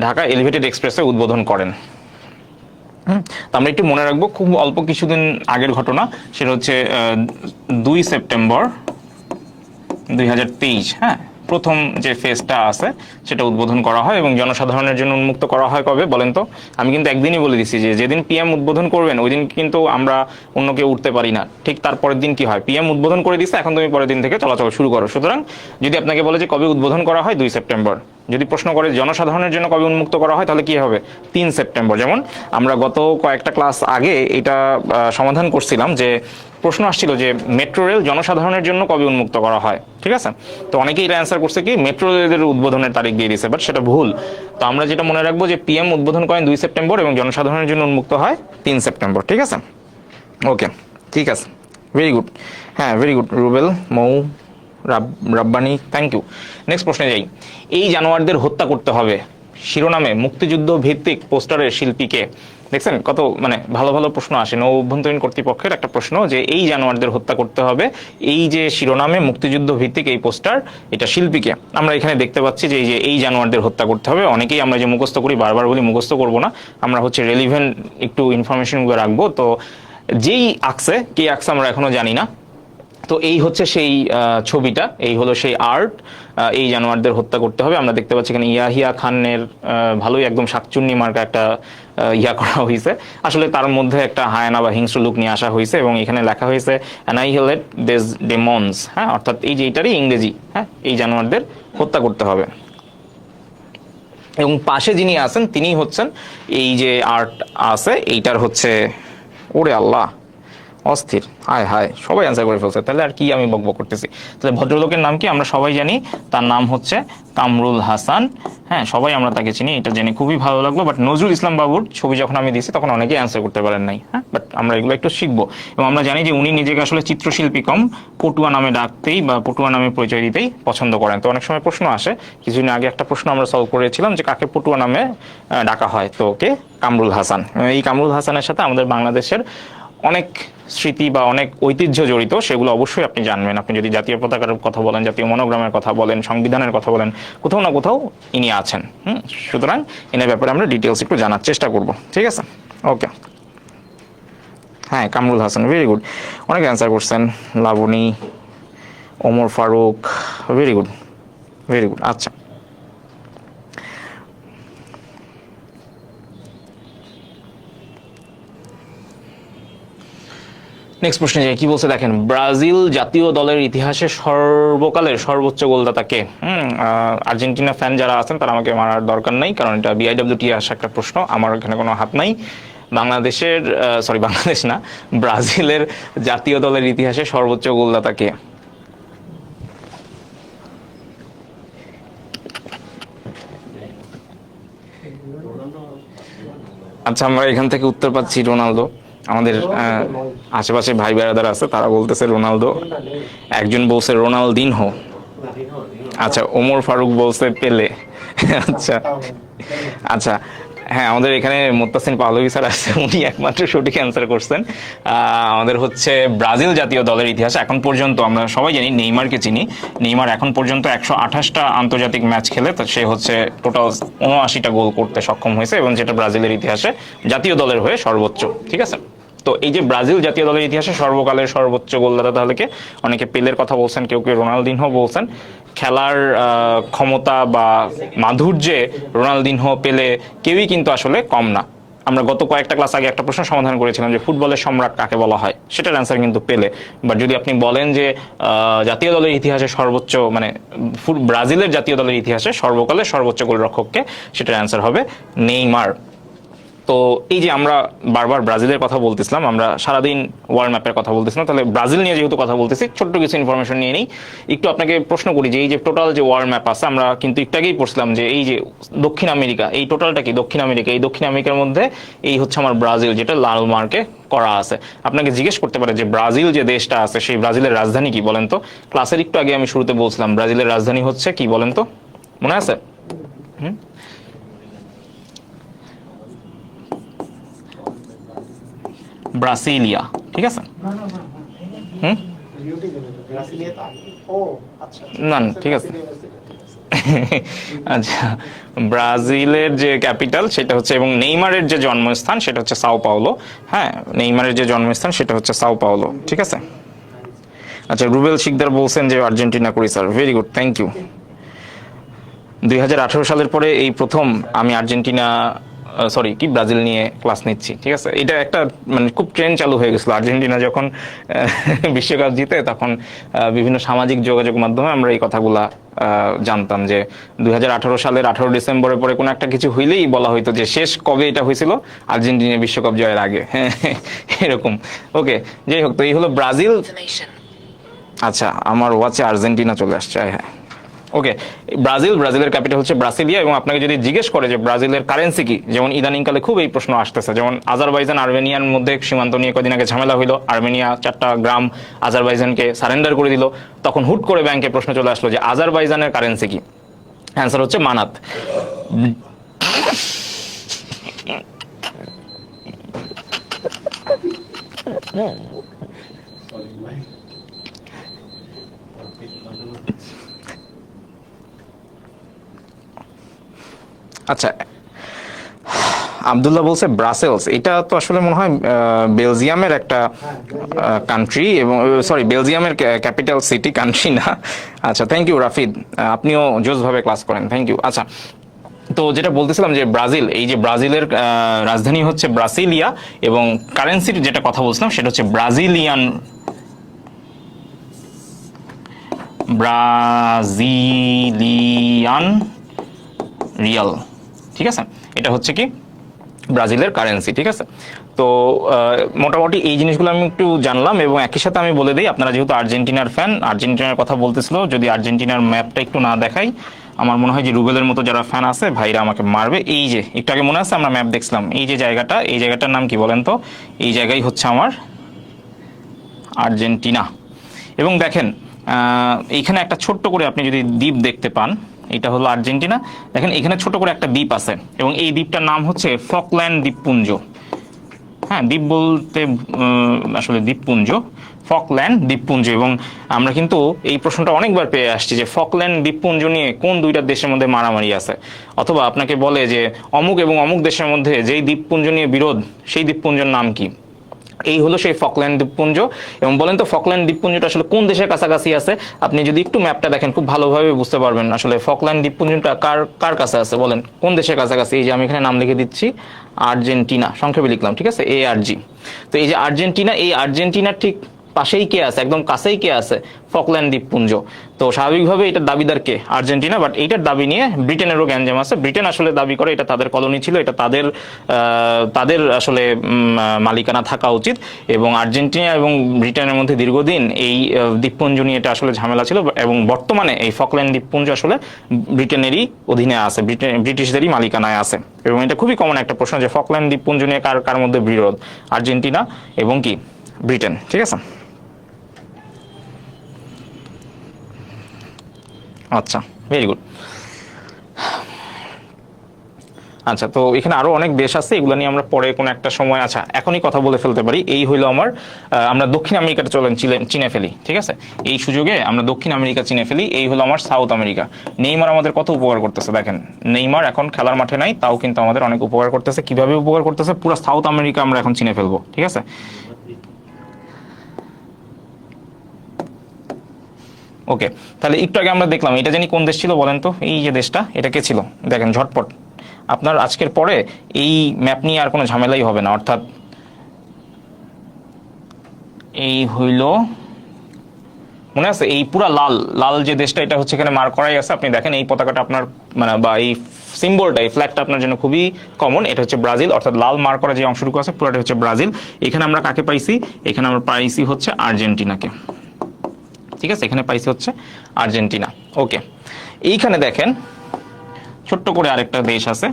Speaker 1: ঢাকা এলিভেটেড এক্সপ্রেসওয়ে উদ্বোধন করেন? তো আমরা একটু মনে রাখবো, খুব অল্প কিছুদিন আগের ঘটনা। সেটা হচ্ছে 2 সেপ্টেম্বর 2023। হ্যাঁ, প্রথম যে ফেজটা আছে সেটা উদ্বোধন করা হয় এবং জনসাধারণের জন্য উন্মুক্ত করা হয়। কবে বলেন তো? আমি কিন্তু একদিনই বলে দিচ্ছি যে যেদিন পিএম উদ্বোধন করবেন ওই দিন কিন্তু আমরা অন্য কেউ উঠতে পারি না। ঠিক তার পরের দিন কি হয়, পিএম উদ্বোধন করে দিচ্ছে, এখন তুমি পরের দিন থেকে চলাচল শুরু করো। সুতরাং যদি আপনাকে বলে যে কবে উদ্বোধন করা হয়, 2 সেপ্টেম্বর। যদি প্রশ্ন করে জনসাধারণের জন্য কবে উন্মুক্ত করা হয়, তাহলে কি হবে? 3 সেপ্টেম্বর। যেমন আমরা গত কয়েকটা ক্লাস আগে এটা সমাধান করছিলাম যে প্রশ্ন আসছিল যে মেট্রো রেল জনসাধারণের জন্য কবে উন্মুক্ত করা হয়। ঠিক আছে, তো অনেকেই এটা অ্যান্সার করছে কি মেট্রো রেলের উদ্বোধনের তারিখ দিয়ে দিয়েছে, বাট সেটা ভুল। তো আমরা যেটা মনে রাখবো যে পিএম উদ্বোধন করেন 2 সেপ্টেম্বর এবং জনসাধারণের জন্য উন্মুক্ত হয় 3 সেপ্টেম্বর। ঠিক আছে, ওকে, ঠিক আছে, ভেরি গুড। হ্যাঁ, very good Rubel, Mou, Rabbani, thank you. Next প্রশ্নে যাই। এই জানোয়ারদের হত্যা করতে হবে শিরোনামে মুক্তিযুদ্ধ ভিত্তিক পোস্টারের শিল্পীকে? দেখছেন কত মানে ভালো ভালো প্রশ্ন আসে। নৌ অভ্যন্তরীণ কর্তৃপক্ষের একটা প্রশ্ন যে এই জানোয়ারদের হত্যা করতে হবে, এই যে শিরোনামে মুক্তিযুদ্ধ ভিত্তিক এই পোস্টার, এটা শিল্পীকে আমরা এখানে দেখতে পাচ্ছি যে এই জানোয়ারদের হত্যা করতে হবে। অনেকেই আমরা যে মুখস্থ করি, বারবার বলি মুখস্থ করব না, আমরা হচ্ছে রেলিভেন্ট একটু ইনফরমেশনগুলো রাখবো। তো যেই আঁকছে, কে আঁকছে আমরা এখনো জানি না। তো এই হচ্ছে সেই ছবিটা, এই হলো সেই আর্ট। এই জানোয়ারদের হত্যা করতে হবে। আমরা দেখতে পাচ্ছি এখানে ইয়াহিয়া খানের ভালোই একদম শাকচুন্নি মার্কা একটা ইয়া করা হয়েছে। আসলে তার মধ্যে একটা হায়না বা হিংস্র লুক নিয়ে আসা হয়েছে এবং এখানে লেখা হয়েছে অ্যানাইহিলেট দিস ডেমনস, হ্যাঁ, অর্থাৎ এই যে এইটারই ইংরেজি, হ্যাঁ, এই জানোয়ারদের হত্যা করতে হবে। এবং পাশে যিনি আছেন তিনি হচ্ছেন এই যে আর্ট আছে এইটার হচ্ছে, ওরে আল্লাহ অস্থির, হায় হায়, সবাই অ্যান্সার করে ফেলছে, তাহলে আর কি আমি বকবক করতেছি। তাহলে ভদ্রলোকের নাম কি আমরা সবাই জানি, তার নাম হচ্ছে কামরুল হাসান। হ্যাঁ, সবাই আমরা তাকে চিনি, এটা জেনে খুবই ভালো লাগলো। বাট নজরুল ইসলাম বাবুর ছবি যখন আমি দিয়েছি তখন অনেকেই অ্যান্সার করতে পারেন নাই। হ্যাঁ, বাট আমরা এগুলো একটু শিখবো। এবং আমরা জানি যে উনি নিজেকে আসলে চিত্রশিল্পী কম পটুয়া নামে ডাকতেই বা পটুয়া নামে পরিচয় দিতেই পছন্দ করেন। তো অনেক সময় প্রশ্ন আসে, কিছুদিন আগে একটা প্রশ্ন আমরা সলভ করেছিলাম যে কাকে পটুয়া নামে ডাকা হয়, তো কে, কামরুল হাসান। এই কামরুল হাসানের সাথে আমাদের বাংলাদেশের অনেক স্মৃতি বা অনেক ঐতিহ্য জড়িত, সেগুলো অবশ্যই আপনি জানবেন। আপনি যদি জাতীয় পতাকার কথা বলেন, জাতীয় মনোগ্রামের কথা বলেন, সংবিধানের কথা বলেন, কোথাও না কোথাও ইনি আছেন। সুতরাং এনার ব্যাপারে আমরা ডিটেলস একটু জানার চেষ্টা করব, ঠিক আছে? ওকে, হ্যাঁ, কামরুল হাসান, ভেরি গুড। অনেক অ্যান্সার করছেন, Laboni, Omar Faruk, very good, very good. আচ্ছা, নেক্সট প্রশ্নে যাই। কি বলছে দেখেন, ব্রাজিল জাতীয় দলের ইতিহাসে সর্বকালের সর্বোচ্চ গোলদাতা কে? আর্জেন্টিনা ফ্যান যারা আছেন তারা আমাকে মারার দরকার নাই, কারণ এটা বিআইডব্লিউটি আসা একটা প্রশ্ন, আমার এখানে কোনো হাত নাই। বাংলাদেশের বাংলাদেশ না, ব্রাজিলের জাতীয় দলের ইতিহাসে সর্বোচ্চ গোলদাতা কে? আচ্ছা, আমরা এখান থেকে উত্তর পাচ্ছি রোনালদো। আমাদের আশেপাশে ভাই বেড়াদার আছে, তারা বলতেছে রোনালদো, একজন বলছে রোনালদিনহো, আচ্ছা, ওমর ফারুক বলছে পেলে। আচ্ছা আচ্ছা, হ্যাঁ, আমাদের এখানে মোত্তাসিন পাহলভি স্যার আছে, উনি একমাত্র সঠিক অ্যান্সার করছেন। আমাদের হচ্ছে ব্রাজিল জাতীয় দলের ইতিহাসে এখন পর্যন্ত আমরা সবাই জানি, নেইমারকে চিনি, নেইমার এখন পর্যন্ত 128টা আন্তর্জাতিক ম্যাচ খেলে তো সে হচ্ছে টোটাল 79টা গোল করতে সক্ষম হয়েছে, এবং যেটা ব্রাজিলের ইতিহাসে জাতীয় দলের হয়ে সর্বোচ্চ, ঠিক আছে? তো এই যে ব্রাজিল জাতীয় দলের ইতিহাসে সর্বকালের সর্বোচ্চ গোলদাতা তাহলে কে? অনেকে পেলের কথা বলছেন, কেউ কেউ রোনালদিনহো বলছেন। খেলার ক্ষমতা বা মাধুর্যে রোনালদিনহো, পেলে কেউই কিন্তু আসলে কম না। আমরা গত কয়েকটা ক্লাস আগে একটা প্রশ্ন সমাধান করেছিলাম যে ফুটবলের সম্রাট কাকে বলা হয়, সেটার অ্যান্সার কিন্তু পেলে। বাট যদি আপনি বলেন যে জাতীয় দলের ইতিহাসে সর্বোচ্চ, মানে ব্রাজিলের জাতীয় দলের ইতিহাসে সর্বকালের সর্বোচ্চ গোলরক্ষককে, সেটার অ্যান্সার হবে নেইমার। তো এই যে আমরা বারবার ব্রাজিলের কথা বলতেছিলাম, আমরা সারাদিন ওয়ার্ল্ড ম্যাপের কথা বলতেছিলাম, তাহলে ব্রাজিল নিয়ে যেহেতু কথা বলতেছি, ছোট্ট কিছু ইনফরমেশন নিয়ে নেই। একটু আপনাকে প্রশ্ন করি যে এই যে টোটাল যে ওয়ার্ল্ড ম্যাপ আছে, আমরা কিন্তু একটু আগেই পড়ছিলাম যে এই যে দক্ষিণ আমেরিকা, এই টোটালটা কি দক্ষিণ আমেরিকা, এই দক্ষিণ আমেরিকার মধ্যে এই হচ্ছে আমার ব্রাজিল, যেটা লাল মার্কে করা আছে। আপনাকে জিজ্ঞেস করতে পারে যে ব্রাজিল যে দেশটা আছে, সেই ব্রাজিলের রাজধানী কি বলেন তো? ক্লাসের একটু আগে আমি শুরুতে বলছিলাম ব্রাজিলের রাজধানী হচ্ছে কি, বলেন তো, মনে আছে? ব্রাসিলিয়া, ঠিক আছে? না না, ঠিক আছে। আচ্ছা, ব্রাজিলের যে ক্যাপিটাল সেটা হচ্ছে, এবং নেইমারের যে জন্মস্থান সেটা হচ্ছে সাও পাওলো। হ্যাঁ, নেইমারের যে জন্মস্থান সেটা হচ্ছে সাও পাওলো, ঠিক আছে? আচ্ছা, রুবেল শিকদার বলছেন যে আর্জেন্টিনা করি sir, very good, thank you. 2018 সালের পরে এই প্রথম আমি আর্জেন্টিনা, ব্রাজিল নিয়ে ক্লাস নিচ্ছি, ঠিক আছে? এটা একটা মানে খুব ট্রেন্ড চালু হয়ে গেছিল, আর্জেন্টিনা যখন বিশ্বকাপ জিতে তখন বিভিন্ন সামাজিক যোগাযোগ মাধ্যমে আমরা এই কথাগুলা জানতাম যে 2018 সালের 18 ডিসেম্বরের পরে কোনো একটা কিছু হইলেই বলা হইতো যে শেষ কবে এটা হয়েছিল, আর্জেন্টিনা বিশ্বকাপ জয়ের আগে, হ্যাঁ, এরকম। ওকে, যাই হোক, তো এই হলো ব্রাজিল। আচ্ছা, আমার ওয়াচে আর্জেন্টিনা চলে আসছে, হ্যাঁ। ওকে, ব্রাজিলের ক্যাপিটাল হচ্ছে ব্রাসিলিয়া। এবং আপনাকে যদি জিজ্ঞেস করে যে ব্রাজিলের কারেন্সি কি, যেমন ইদানিংকালে খুব এই প্রশ্ন আসতেছে, যেমন আজারবাইজান আর্মেনিয়ার মধ্যে সীমান্ত নিয়ে কদিন আগে ঝামেলা হইলো, আর্মেনিয়া 4টা গ্রাম আজারবাইজানকে সারেন্ডার করে দিল, তখন হুট করে ব্যাংকে প্রশ্ন চলে আসলো যে আজারবাইজানের কারেন্সি কি? অ্যান্সার হচ্ছে মানাত। আচ্ছা, আব্দুল্লাহ বলছে ব্রাসেলস, এটা তো আসলে মনে হয় বেলজিয়ামের একটা কান্ট্রি, এবং সরি বেলজিয়ামের ক্যাপিটাল সিটি, কান্ট্রি না। আচ্ছা, থ্যাংক ইউ রাফিদ, আপনিও জোসভাবে ক্লাস করেন, থ্যাংক ইউ। আচ্ছা, তো যেটা বলতেছিলাম যে ব্রাজিল, এই যে ব্রাজিলের রাজধানী হচ্ছে ব্রাসিলিয়া, এবং কারেন্সির যেটা কথা বলছিলাম সেটা হচ্ছে ব্রাজিলিয়ান রিয়াল। ঠিক আছে, এটা হচ্ছে কি ব্রাজিলের কারেন্সি। ঠিক আছে, তো মোটামুটি এই জিনিসগুলো আমি একটু জানলাম, এবং একই সাথে আমি বলে দিই, আপনারা যেহেতু আর্জেন্টিনার ফ্যান, আর্জেন্টিনার কথা বলতেছিল, যদি আর্জেন্টিনার ম্যাপটা একটু না দেখাই, আমার মনে হয় যে রুবেলের মতো যারা ফ্যান আছে ভাইরা আমাকে মারবে। এই যে একটু আগে মনে আছে আমরা ম্যাপ দেখছিলাম, এই যে জায়গাটা, এই জায়গাটার নাম কি বলেন তো? এই জায়গায় হচ্ছে আমার আর্জেন্টিনা। এবং দেখেন এইখানে একটা ছোট্ট করে আপনি যদি দ্বীপ দেখতে পান, এটা হলো আর্জেন্টিনা। দেখেন এখানে ছোট করে একটা দ্বীপ আছে, এবং এই দ্বীপটার নাম হচ্ছে ফকল্যান্ড দ্বীপপুঞ্জ। হ্যাঁ, দ্বীপ বলতে আসলে দ্বীপপুঞ্জ, ফকল্যান্ড দ্বীপপুঞ্জ। এবং আমরা কিন্তু এই প্রশ্নটা অনেকবার পেয়ে আসছি যে ফকল্যান্ড দ্বীপপুঞ্জ নিয়ে কোন দুইটা দেশের মধ্যে মারামারি আছে, অথবা আপনাকে বলে যে অমুক এবং অমুক দেশের মধ্যে যেই দ্বীপপুঞ্জ নিয়ে বিরোধ, সেই দ্বীপপুঞ্জের নাম কি। এই হলো সেই ফকল্যান্ড দ্বীপপুঞ্জ। এবং বলেন তো ফকল্যান্ড দ্বীপপুঞ্জটা আসলে কোন দেশের কাছাকাছি আছে? আপনি যদি একটু ম্যাপটা দেখেন খুব ভালোভাবে বুঝতে পারবেন আসলে ফকল্যান্ড দ্বীপপুঞ্জটা কার কার কাছে আছে, বলেন কোন দেশের কাছাকাছি। এই যে আমি এখানে নাম লিখে দিচ্ছি, আর্জেন্টিনা, সংক্ষেপে লিখলাম, ঠিক আছে, ARG। তো এই যে আর্জেন্টিনা, এই আর্জেন্টিনার ঠিক পাশেই কে আছে, একদম কাছেই কে আছে? ফকল্যান্ড দ্বীপপুঞ্জ। তো স্বাভাবিকভাবে এটার দাবিদার কে? আর্জেন্টিনা। বাট এইটার দাবি নিয়ে ব্রিটেনেরও গ্যাঞ্জাম আছে। ব্রিটেন আসলে দাবি করে এটা তাদের কলোনি ছিল, এটা তাদের তাদের আসলে মালিকানা থাকা উচিত। এবং আর্জেন্টিনা এবং ব্রিটেনের মধ্যে দীর্ঘদিন এই দ্বীপপুঞ্জ নিয়ে এটা আসলে ঝামেলা ছিল, এবং বর্তমানে এই ফকল্যান্ড দ্বীপপুঞ্জ আসলে ব্রিটেনেরই অধীনে আছে, ব্রিটিশদেরই মালিকানায় আছে। এবং এটা খুবই কমন একটা প্রশ্ন যে ফকল্যান্ড দ্বীপপুঞ্জ নিয়ে কার কার মধ্যে বিরোধ, আর্জেন্টিনা এবং কি ব্রিটেন। ঠিক আছে, আচ্ছা, ভেরি গুড। আচ্ছা, তো এখানে আরো অনেক দেশ আছে, এগুলো নিয়ে আমরা পরে কোনো একটা সময়, আচ্ছা এখনই কথা বলে ফেলতে পারি। এই হইলো আমার, আমরা দক্ষিণ আমেরিকাটা চলেন চিনে ফেলি। ঠিক আছে, এই সুযোগে আমরা দক্ষিণ আমেরিকা চিনে ফেলি। এই হলো আমার সাউথ আমেরিকা। নেইমার আমাদের কত উপকার করতেছে দেখেন। নেইমার এখন খেলার মাঠে নাই, তাও কিন্তু আমাদের অনেক উপকার করতেছে। কিভাবে উপকার করতেছে? পুরো সাউথ আমেরিকা আমরা এখন চিনে ফেলবো। ঠিক আছে, ওকে। তাহলে একটু আগে আমরা দেখলাম, এটা জানি কোন দেশ ছিল বলেন তো? এই যে দেশটা, এটা কে ছিল? দেখেন ঝটপট, আপনার আজকের পরে এই ম্যাপ নিয়ে আর কোনো ঝামেলাই হবে না। অর্থাৎ এই হইল, মনে আছে এই পুরা লাল লাল যে দেশটা, এটা হচ্ছে এখানে মার্ক করাই আছে। আপনি দেখেন এই পতাকাটা আপনার মানে, বা এই সিম্বলটা, এই ফ্ল্যাগটা আপনার জন্য খুবই কমন। এটা হচ্ছে ব্রাজিল, অর্থাৎ লাল মার্ক করা যে অংশটুকু আছে পুরোটা হচ্ছে ব্রাজিল। এখানে আমরা কাকে পাইছি? এখানে আমরা পাইছি হচ্ছে আর্জেন্টিনাকে। ঠিক আছে, এখানে পাইছি হচ্ছে আর্জেন্টিনা। ওকে, এইখানে দেখেন ছোট্ট করে আরেকটা দেশ আছে,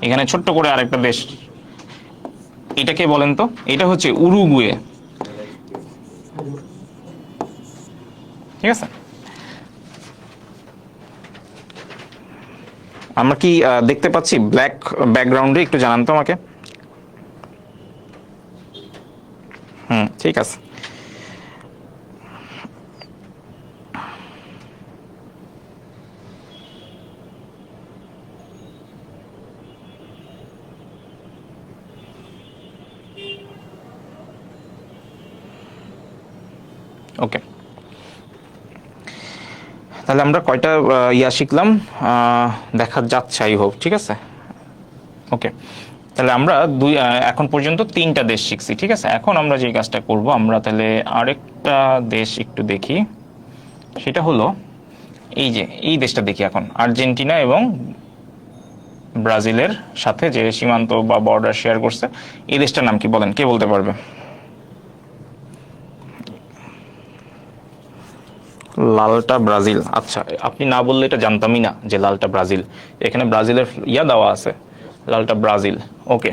Speaker 1: এখানে ছোট্ট করে আরেকটা দেশ, এটাকে বলেন তো? এটা হচ্ছে উরুগুয়ে। ঠিক আছে, আমরা কি দেখতে পাচ্ছি ব্ল্যাক ব্যাকগ্রাউন্ডে? একটু জানান তো আমাকে। ঠিক আছে। ওকে, তাহলে আমরা কয়টা ইয়া শিখলাম দেখা যাচ্ছে, আই হোপ। ঠিক আছে, ওকে। তাহলে আমরা এখন পর্যন্ত 3টা দেশ শিখছি। ঠিক আছে, এখন আমরা যে কাজটা করব, আমরা তাহলে আরেকটা দেশ একটু দেখি। সেটা হলো এই যে এই দেশটা দেখি এখন, আর্জেন্টিনা এবং ব্রাজিলের সাথে যে সীমান্ত বা বর্ডার শেয়ার করছে, এই দেশটার নাম কি বলেন? কে বলতে পারবে? লালটা ব্রাজিল। আচ্ছা, আপনি না বললে এটা জানতামই না যে লালটা ব্রাজিল। এখানে ব্রাজিলের ইয়া দেওয়া আছে, লালটা ব্রাজিল। ওকে,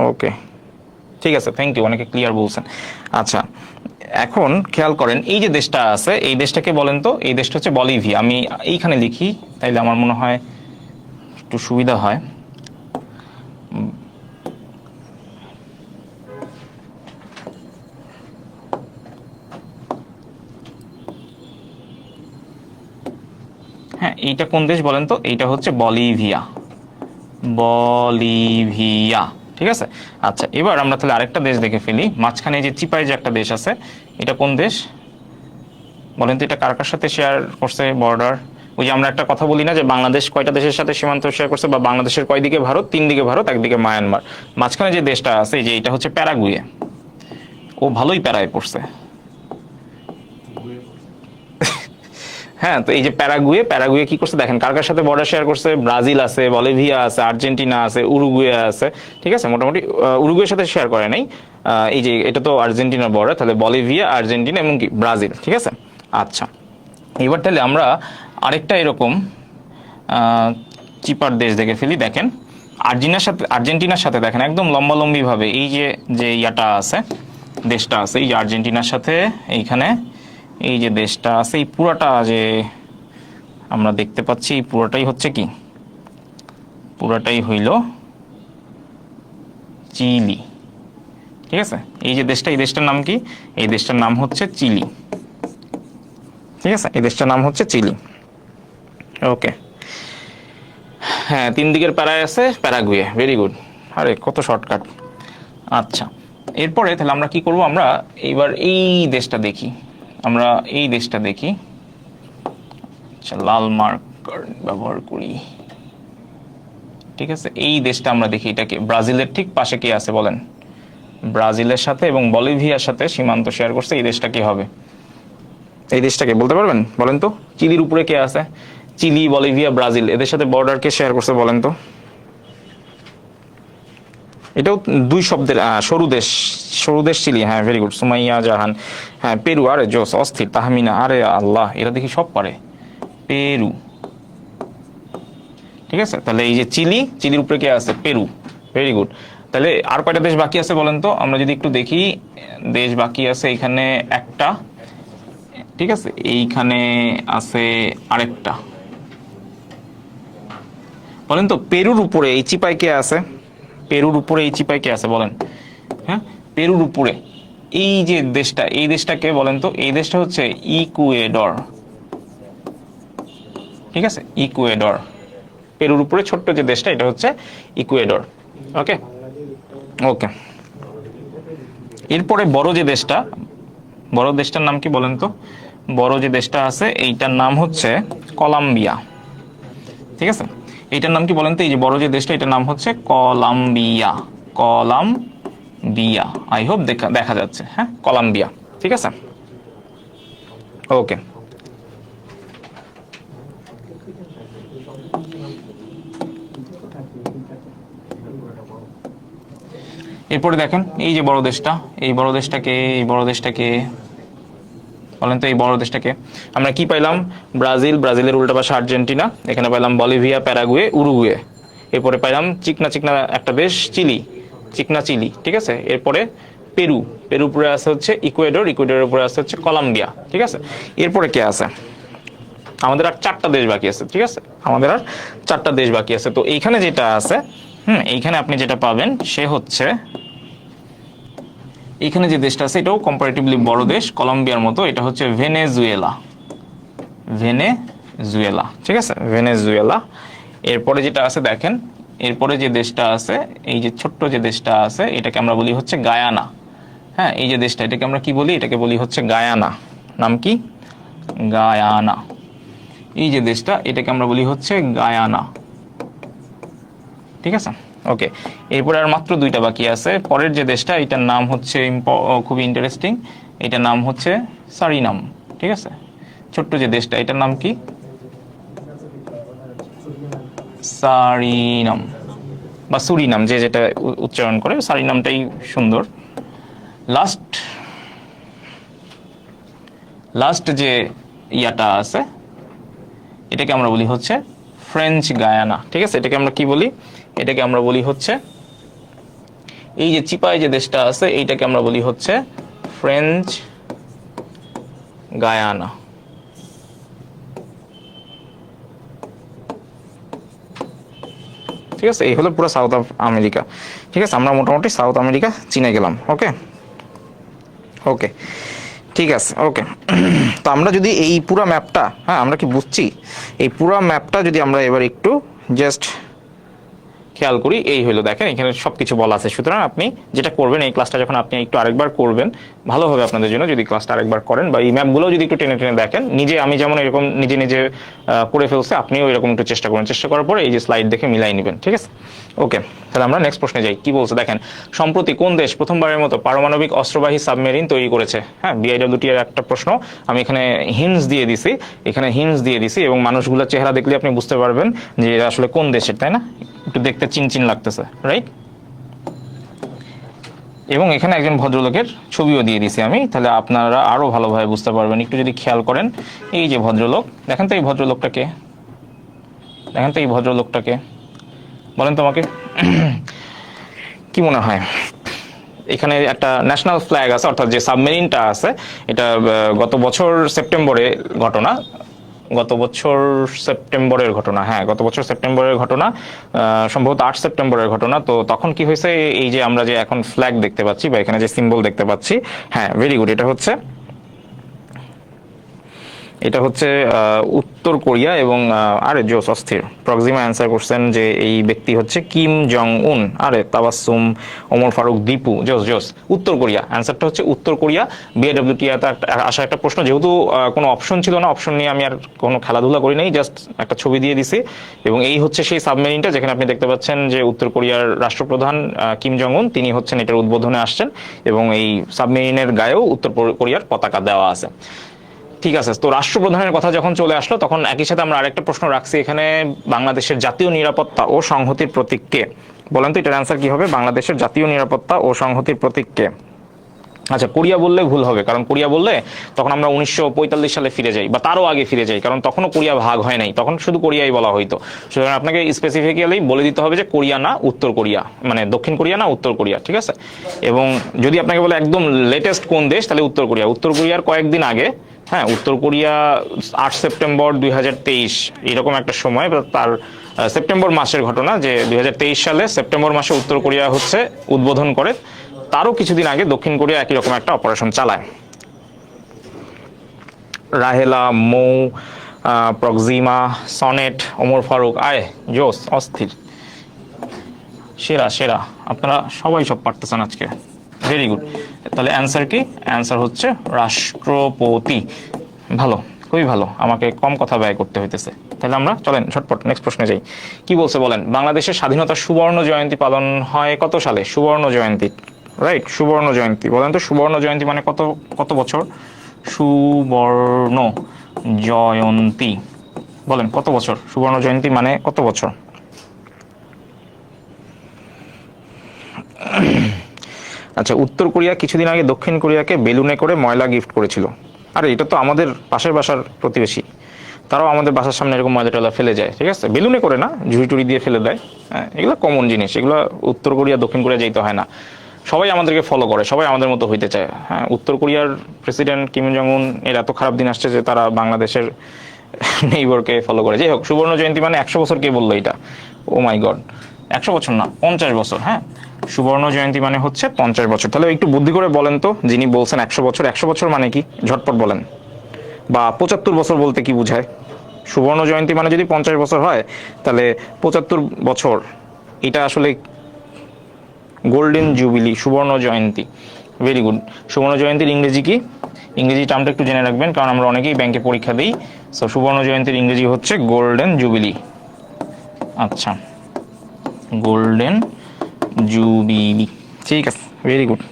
Speaker 1: ওকে, ঠিক আছে, থ্যাংক ইউ, অনেকে ক্লিয়ার বলছেন। আচ্ছা, এখন খেয়াল করেন এই যে দেশটা আছে, এই দেশটাকে বলেন তো? এই দেশটা হচ্ছে বলিভিয়া। আমি এইখানে লিখি, তাইলে আমার মনে হয় একটু সুবিধা হয়। হ্যাঁ, এইটা কোন দেশ বলেন তো? এইটা হচ্ছে বলিভিয়া, বলিভিয়া। ঠিক আছে। আচ্ছা, এবার আমরা তাহলে আরেকটা দেশ দেখে ফেলি। মাঝখানে যে চিপায় যে একটা দেশ আছে, এটা কোন দেশ বলেন তো? এটা কার কার সাথে শেয়ার করছে বর্ডার? ওই যে আমরা একটা কথা বলি না যে বাংলাদেশ কয়টা দেশের সাথে সীমান্ত শেয়ার করছে, বা বাংলাদেশের কয় দিকে ভারত? 3 দিকে ভারত, একদিকে মায়ানমার। মাঝখানে যে দেশটা আছে, যে এটা হচ্ছে প্যারাগুয়ে। ও ভালোই প্যারায় পড়ছে। হ্যাঁ, তো এই যে প্যারাগুয়ে, প্যারাগুয়ে কি করছে দেখেন, কার কার সাথে বর্ডার শেয়ার করছে? ব্রাজিল আছে, বলিভিয়া আছে, আর্জেন্টিনা আছে, উরুগুয়ে আছে। ঠিক আছে, মোটামুটি উরুগুয়ের সাথে শেয়ার করে নাই। এই যে এটা তো আর্জেন্টিনার বর্ডার, তাহলে বলিভিয়া, আর্জেন্টিনা এবং কি ব্রাজিল। ঠিক আছে। আচ্ছা, এবার তাহলে আমরা আরেকটা এরকম চিপার দেশ দেখে ফেলি। দেখেন, আর্জেন্টিনার সাথে দেখেন একদম লম্বালম্বি ভাবে এই যে যে ইয়াটা আছে, দেশটা আছে, এই যে আর্জেন্টিনার সাথে এইখানে এই যে দেশটা আছে, এই পুরাটা যে আমরা দেখতে পাচ্ছি, এই পুরাটাই হচ্ছে কি? পুরাটাই হইল চিলি। ঠিক আছে, এই যে দেশটা, এই দেশটার নাম কি? এই দেশটার নাম হচ্ছে চিলি। ঠিক আছে, এই দেশটার নাম হচ্ছে চিলি। ওকে, হ্যাঁ, 3 দিকের প্যারায় আছে প্যারাগুয়ে। Very good. আরে কত শর্টকাট। আচ্ছা, এরপরে তাহলে আমরা কি করব? আমরা এইবার এই দেশটা দেখি, আমরা এই দেশটা দেখি। আচ্ছা, লাল মার্কার ব্যবহার করি। ঠিক আছে, এই দেশটা আমরা দেখি। এটাকে ব্রাজিলের ঠিক পাশে কে আছে বলেন? ব্রাজিলের সাথে এবং বলিভিয়ার সাথে সীমান্ত শেয়ার করছে। এই দেশটা কি হবে? এই দেশটাকে বলতে পারবেন বলেন তো? চিলির উপরে কে আছে? চিলি, বলিভিয়া, ব্রাজিল, এদের সাথে বর্ডার কে শেয়ার করছে বলেন তো? এটাও 2 শব্দের সরু দেশ। সরু দেশ চিলি। হ্যাঁ, ভেরি গুড সুমাইয়া জাহান। হ্যাঁ, পেরু। আরে জোস, অস্থির। তাহমিনা, আরে আল্লাহ, এরা দেখি সব পারে। পেরু। ঠিক আছে, তাহলে এই যে চিলি, চিলির উপরে কে আছে? পেরু। Very good. তাহলে আর কয়টা দেশ বাকি আছে বলেন তো? আমরা যদি একটু দেখি, দেশ বাকি আছে এখানে একটা। ঠিক আছে, এইখানে আছে আরেকটা। বলেন তো, পেরুর উপরে এই চিপায় কে আছে? পেরুর উপরে এই চিপায় কে আছে বলেন? হ্যাঁ, পেরুর উপরে এই যে দেশটা, এই দেশটাকে বলেন তো? এই দেশটা হচ্ছে ইকুয়েডর। ঠিক আছে, ইকুয়েডর। পেরুর উপরে ছোট্ট যে দেশটা, এটা হচ্ছে ইকুয়েডর। ওকে ওকে। এরপরে বড় যে দেশটা, বড় দেশটার নাম কি বলেন তো? বড় যে দেশটা আছে, এইটার নাম হচ্ছে কলম্বিয়া। ঠিক আছে, এইটার নাম কি বলেন তো? এই যে বড় যে দেশটা, এটার নাম হচ্ছে কলম্বিয়া। কলম্বিয়া। আই হোপ দেখা যাচ্ছে। হ্যাঁ, কলম্বিয়া। ঠিক আছে, ওকে। এরপরে দেখেন, এই যে বড় দেশটা, এই বড় দেশটাকে, এই বড় দেশটাকে বলেন তো? এই বড় দেশটাকে আমরা কি পাইলাম? ব্রাজিল, ব্রাজিলের উল্টা পাশে আর্জেন্টিনা, এখানে পাইলাম বলিভিয়া, প্যারাগুয়ে, উরুগুয়ে। এরপরে পাইলাম চিকনা চিকনা একটা দেশ, চিলি, চিকনা চিলি। ঠিক আছে, এরপরে পেরু, পেরুর উপরে আছে হচ্ছে ইকুয়েডর, ইকুয়েডরের উপরে আছে হচ্ছে কলম্বিয়া। ঠিক আছে, এরপরে কে আছে? আমাদের আর 4টা দেশ বাকি আছে। ঠিক আছে, আমাদের আর 4টা দেশ বাকি আছে। তো এইখানে যেটা আছে, এইখানে আপনি যেটা পাবেন সে হচ্ছে, এখানে যে দেশটা আছে এটাও কম্পারেটিভলি বড় দেশ কলম্বিয়ার মতো, এটা হচ্ছে ভেনেজুয়েলা। ভেনেজুয়েলা। ঠিক আছে, ভেনেজুয়েলা। এরপরে যেটা আছে দেখেন, এরপরে যে দেশটা আছে, এই যে ছোট্ট যে দেশটা আছে, এটাকে আমরা বলি হচ্ছে গায়ানা। হ্যাঁ, এই যে দেশটা, এটাকে আমরা কি বলি? এটাকে বলি হচ্ছে গায়ানা। নাম কি? গায়ানা। এই যে দেশটা, এটাকে আমরা বলি হচ্ছে গায়ানা। ঠিক আছে, ওকে। এরপরে আর মাত্র 2টা বাকি আছে। পরের যে দেশটা, এটার নাম হচ্ছে খুবই ইন্টারেস্টিং, এটার নাম হচ্ছে সারিনাম। ঠিক আছে, ছোট্ট যে দেশটা, এটার নাম কি? সারিনাম বা সুরিনাম, যে যেটা উচ্চারণ করে, সারিনামটাই সুন্দর। লাস্ট যে ইয়াটা আছে, এটাকে আমরা বলি হচ্ছে ফ্রেঞ্চ গায়ানা। ঠিক আছে, এটাকে আমরা কি বলি? এটাকে আমরা বলি হচ্ছে, এই যে চিপায় যে দেশটা আছে, এইটাকে আমরা বলি হচ্ছে ফ্রেঞ্চ গায়ানা। ঠিক আছে, এই হলো পুরো সাউথ আমেরিকা। ঠিক আছে, আমরা মোটামুটি সাউথ আমেরিকা চিনে গেলাম। ওকে ওকে, ঠিক আছে, ওকে। তো আমরা যদি এই পুরো ম্যাপটা, হ্যাঁ আমরা কি বুঝছি, এই পুরো ম্যাপটা যদি আমরা এবার একটু জাস্ট খেয়াল করি, এই হলো দেখেন এখানে সবকিছু বলা আছে। সুতরাং আপনি যেটা করবেন, এই ক্লাসটা যখন আপনি একটু আরেকবার করবেন ভালো হবে আপনাদের জন্য, যদি ক্লাসটা আরেকবার করেন বা এই ম্যাপগুলো যদি একটু টেনে টেনে দেখেন। নিজে আমি যেমন এরকম নিজে নিজে করে ফেলছে, আপনিও এরকম একটু চেষ্টা করুন, চেষ্টা করার পরে এই যে স্লাইড দেখে মিলাই নেবেন, ঠিক আছে? ওকে, তাহলে আমরা নেক্সট প্রশ্নে যাই। কি বলছে দেখেন, সম্প্রতি কোন দেশ প্রথমবারের মতো পারমাণবিক অস্ত্রবাহী সাবমেরিন তৈরি করেছে? হ্যাঁ, বিআইডব্লিউটি এর একটা প্রশ্ন, আমি এখানে হিন্টস দিয়ে দিছি, এবং মানুষগুলোর চেহারা দেখলে আপনি বুঝতে পারবেন যে এরা আসলে কোন দেশের, তাই না? একটু দেখতে চিনচিন লাগতেছে, রাইট? এবং এখানে একজন ভদ্রলোকের ছবিও দিয়ে দিছি আমি, তাহলে আপনারা আরো ভালোভাবে বুঝতে পারবেন। একটু যদি খেয়াল করেন, এই যে ভদ্রলোক, দেখেন তো এই ভদ্রলোকটাকে, বলেন তোমাকে কি মনে হয়? এখানে একটা ন্যাশনাল ফ্ল্যাগ আছে, অর্থাৎ যে সাবমেরিনটা আছে এটা গত বছর সেপ্টেম্বরের ঘটনা, হ্যাঁ গত বছর সেপ্টেম্বরের ঘটনা, সম্ভবত 8 সেপ্টেম্বরের ঘটনা। তো তখন কি হয়েছে, এই যে আমরা যে এখন ফ্ল্যাগ দেখতে পাচ্ছি বা এখানে যে সিম্বল দেখতে পাচ্ছি, হ্যাঁ ভেরি গুড, এটা হচ্ছে উত্তর কোরিয়া। এবং আরে জোস, অস্থির, প্রক্সিমা অ্যান্সার করছেন যে এই ব্যক্তি হচ্ছে কিম জং উন। আরে তাবাসসুম, ওমর ফারুক, দীপু, জোস জোস, উত্তর কোরিয়া, অ্যান্সারটা হচ্ছে উত্তর কোরিয়া। বিএডব্লিউটি আসা একটা প্রশ্ন, যেহেতু কোনো অপশন ছিল না, অপশন নিয়ে আমি আর কোনো খেলাধুলা করি নাই, জাস্ট একটা ছবি দিয়ে দিছি। এবং এই হচ্ছে সেই সাবমেরিনটা যেখানে আপনি দেখতে পাচ্ছেন যে উত্তর কোরিয়ার রাষ্ট্রপ্রধান কিম জং উন তিনি হচ্ছেন এটার উদ্বোধনে আসছেন, এবং এই সাবমেরিনের গায়েও উত্তর কোরিয়ার পতাকা দেওয়া আছে। ঠিক আছে, তো রাষ্ট্রপ্রধানের কথা যখন চলে আসলো, তখন একই সাথে আমরা আরেকটা প্রশ্ন রাখছি এখানে, বাংলাদেশের জাতীয় নিরাপত্তা ও সংহতির প্রতীক কে? বলেন তো এটার অ্যান্সার কি হবে? বাংলাদেশের জাতীয় নিরাপত্তা ও সংহতির প্রতীক কে? আচ্ছা, কোরিয়া বললে ভুল হবে, কারণ কোরিয়া বললে তখন আমরা 1945 সালে ফিরে যাই, বা তারও আগে ফিরে যাই, কারণ তখনও কোরিয়া ভাগ হয় নাই, তখন শুধু কোরিয়াই বলা হইতো। সুতরাং আপনাকে স্পেসিফিক্যালি বলে দিতে হবে যে কোরিয়া না উত্তর কোরিয়া, মানে দক্ষিণ কোরিয়া না উত্তর কোরিয়া, ঠিক আছে? এবং যদি আপনাকে বলে একদম লেটেস্ট কোন দেশ, তাহলে উত্তর কোরিয়া। উত্তর কোরিয়ার কয়েকদিন আগে, হ্যাঁ উত্তর কোরিয়া 8 সেপ্টেম্বর 2023 এরকম একটা সময়, তার সেপ্টেম্বর মাসের ঘটনা, যে 2023 সালে সেপ্টেম্বর মাসে উত্তর কোরিয়া হচ্ছে উদ্বোধন করে। তারও কিছুদিন আগে দক্ষিণ কোরিয়া একই রকম একটা অপারেশন চালায়। রাহেলা, মৌ, প্রক্সিমা, সনেট, ওমর ফারুক, আয় জোস, অস্থির, সেরা সেরা, আপনারা সবাই সব পারতেছেন আজকে, ভেরি গুড। তাহলে অ্যান্সার কি? অ্যান্সার হচ্ছে রাষ্ট্রপতি। ভালো, খুবই ভালো, আমাকে কম কথা ব্যয় করতে হইতেছে। তাহলে আমরা চলেন ঝটপট নেক্সট প্রশ্নে যাই। কি বলছে বলেন, বাংলাদেশের স্বাধীনতার সুবর্ণ জয়ন্তী পালন হয় কত সালে? সুবর্ণ জয়ন্তী, রাইট, সুবর্ণ জয়ন্তী। বলেন তো সুবর্ণ জয়ন্তী মানে কত, কত বছর? সুবর্ণ জয়ন্তী, বলেন কত বছর? সুবর্ণ জয়ন্তী মানে কত বছর? আচ্ছা, উত্তর কোরিয়া কিছুদিন আগে দক্ষিণ কোরিয়াকে বেলুনে করে ময়লা গিফট করেছিল। আরে এটা তো আমাদের পাশের বাসার প্রতিবেশী, তারাও আমাদের বাসার সামনে এরকম ময়লা টয়লা ফেলে যায়, ঠিক আছে? বেলুনে করে না, ঝুড়ি টুড়ি দিয়ে ফেলে দেয়। হ্যাঁ, এগুলো কমন জিনিস, এগুলো উত্তর কোরিয়া দক্ষিণ কোরিয়া যাইতে হয় না। সবাই আমাদেরকে ফলো করে, সবাই আমাদের মতো হইতে চায়। হ্যাঁ, উত্তর কোরিয়ার প্রেসিডেন্ট কিম জং উন এর এত খারাপ দিন আসছে যে তারা বাংলাদেশের নেইবারকে ফলো করে। যাই হোক, সুবর্ণ জয়ন্তী মানে 100 বছর, কে বললো এটা? ও মাই গড, 100 বছর না, 50 বছর। হ্যাঁ, সুবর্ণ জয়ন্তী মানে হচ্ছে 50 বছর। তাহলে একটু বুদ্ধি করে বলেন তো, যিনি বলছেন 100 বছর, 100 বছর মানে কি? ঝটপট বলেন। বা 75 বছর বলতে কি বুঝায়? সুবর্ণ জয়ন্তী মানে যদি 50 বছর হয়, তাহলে 75 বছর, এটা আসলে গোল্ডেন জুবিলি, সুবর্ণ জয়ন্তী। Very good. সুবর্ণ জয়ন্তীর ইংরেজি কি? ইংরেজি টার্মটা একটু জেনে রাখবেন, কারণ আমরা অনেকেই ব্যাংকে পরীক্ষা দিই। সো সুবর্ণ জয়ন্তীর ইংরেজি হচ্ছে গোল্ডেন জুবিলি। আচ্ছা, গোল্ডেন জুবিলি, ঠিক আছে, ভেরি গুড।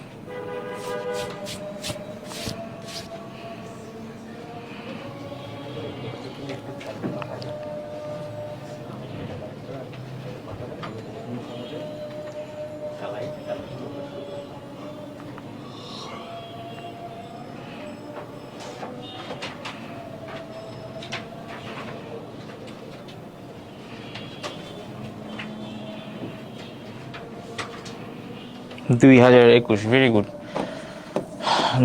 Speaker 1: দুই হাজার একুশ, ভেরি গুড।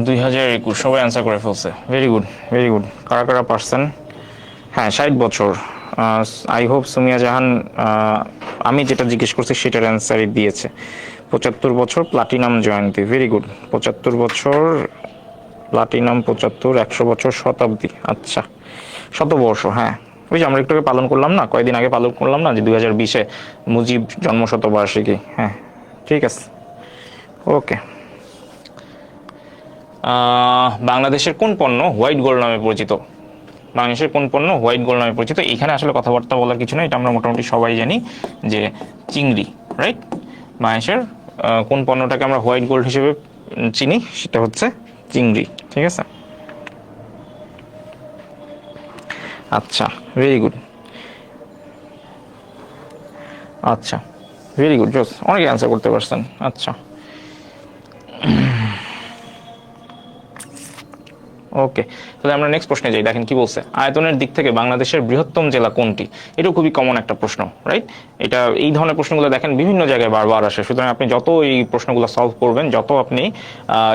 Speaker 1: 2021, সবাই অ্যান্সার করে ফেলছে, ভেরি গুড ভেরি গুড। কারা কারা পারছেন? হ্যাঁ, 60 বছর। আই হোপ সুমিয়া জাহান আমি যেটা জিজ্ঞেস করছি সেটার অ্যান্সারই দিয়েছে। 75 বছর প্লাটিনাম জয়ন্তী, ভেরি গুড। 75 বছর প্লাটিনাম 75, 100 বছর, শতাব্দী। আচ্ছা, শতবর্ষ, হ্যাঁ ওই যে আমরা একটু আগে পালন করলাম না, কয়েকদিন আগে পালন করলাম না যে 2020-এ মুজিব জন্মশতবার্ষিকী। হ্যাঁ ঠিক আছে, ওকে। বাংলাদেশের কোন পণ্য হোয়াইট গোল্ড নামে পরিচিত? বাংলাদেশের কোন পণ্য হোয়াইট গোল্ড নামে পরিচিত? এখানে আসলে কথাবার্তা বলার কিছু নেই, এটা আমরা মোটামুটি সবাই জানি যে চিংড়ি, রাইট। বাংলাদেশের কোন পণ্যটাকে আমরা হোয়াইট গোল্ড হিসেবে চিনি, সেটা হচ্ছে চিংড়ি, ঠিক আছে। আচ্ছা, ভেরি গুড। আচ্ছা, ভেরি গুড, জোস, অনেকে অ্যান্সার করতে পারছেন। আচ্ছা, ওকে, তাহলে আমরা নেক্সট প্রশ্নে যাই। দেখেন কি বলছে, আয়তনের দিক থেকে বাংলাদেশের বৃহত্তম জেলা কোনটি? এটা খুবই কমন একটা প্রশ্ন, রাইট। এটা এই ধরনের প্রশ্নগুলো দেখেন বিভিন্ন জায়গায় বারবার আসে, সুতরাং আপনি যত এই প্রশ্নগুলো সলভ করবেন, যত আপনি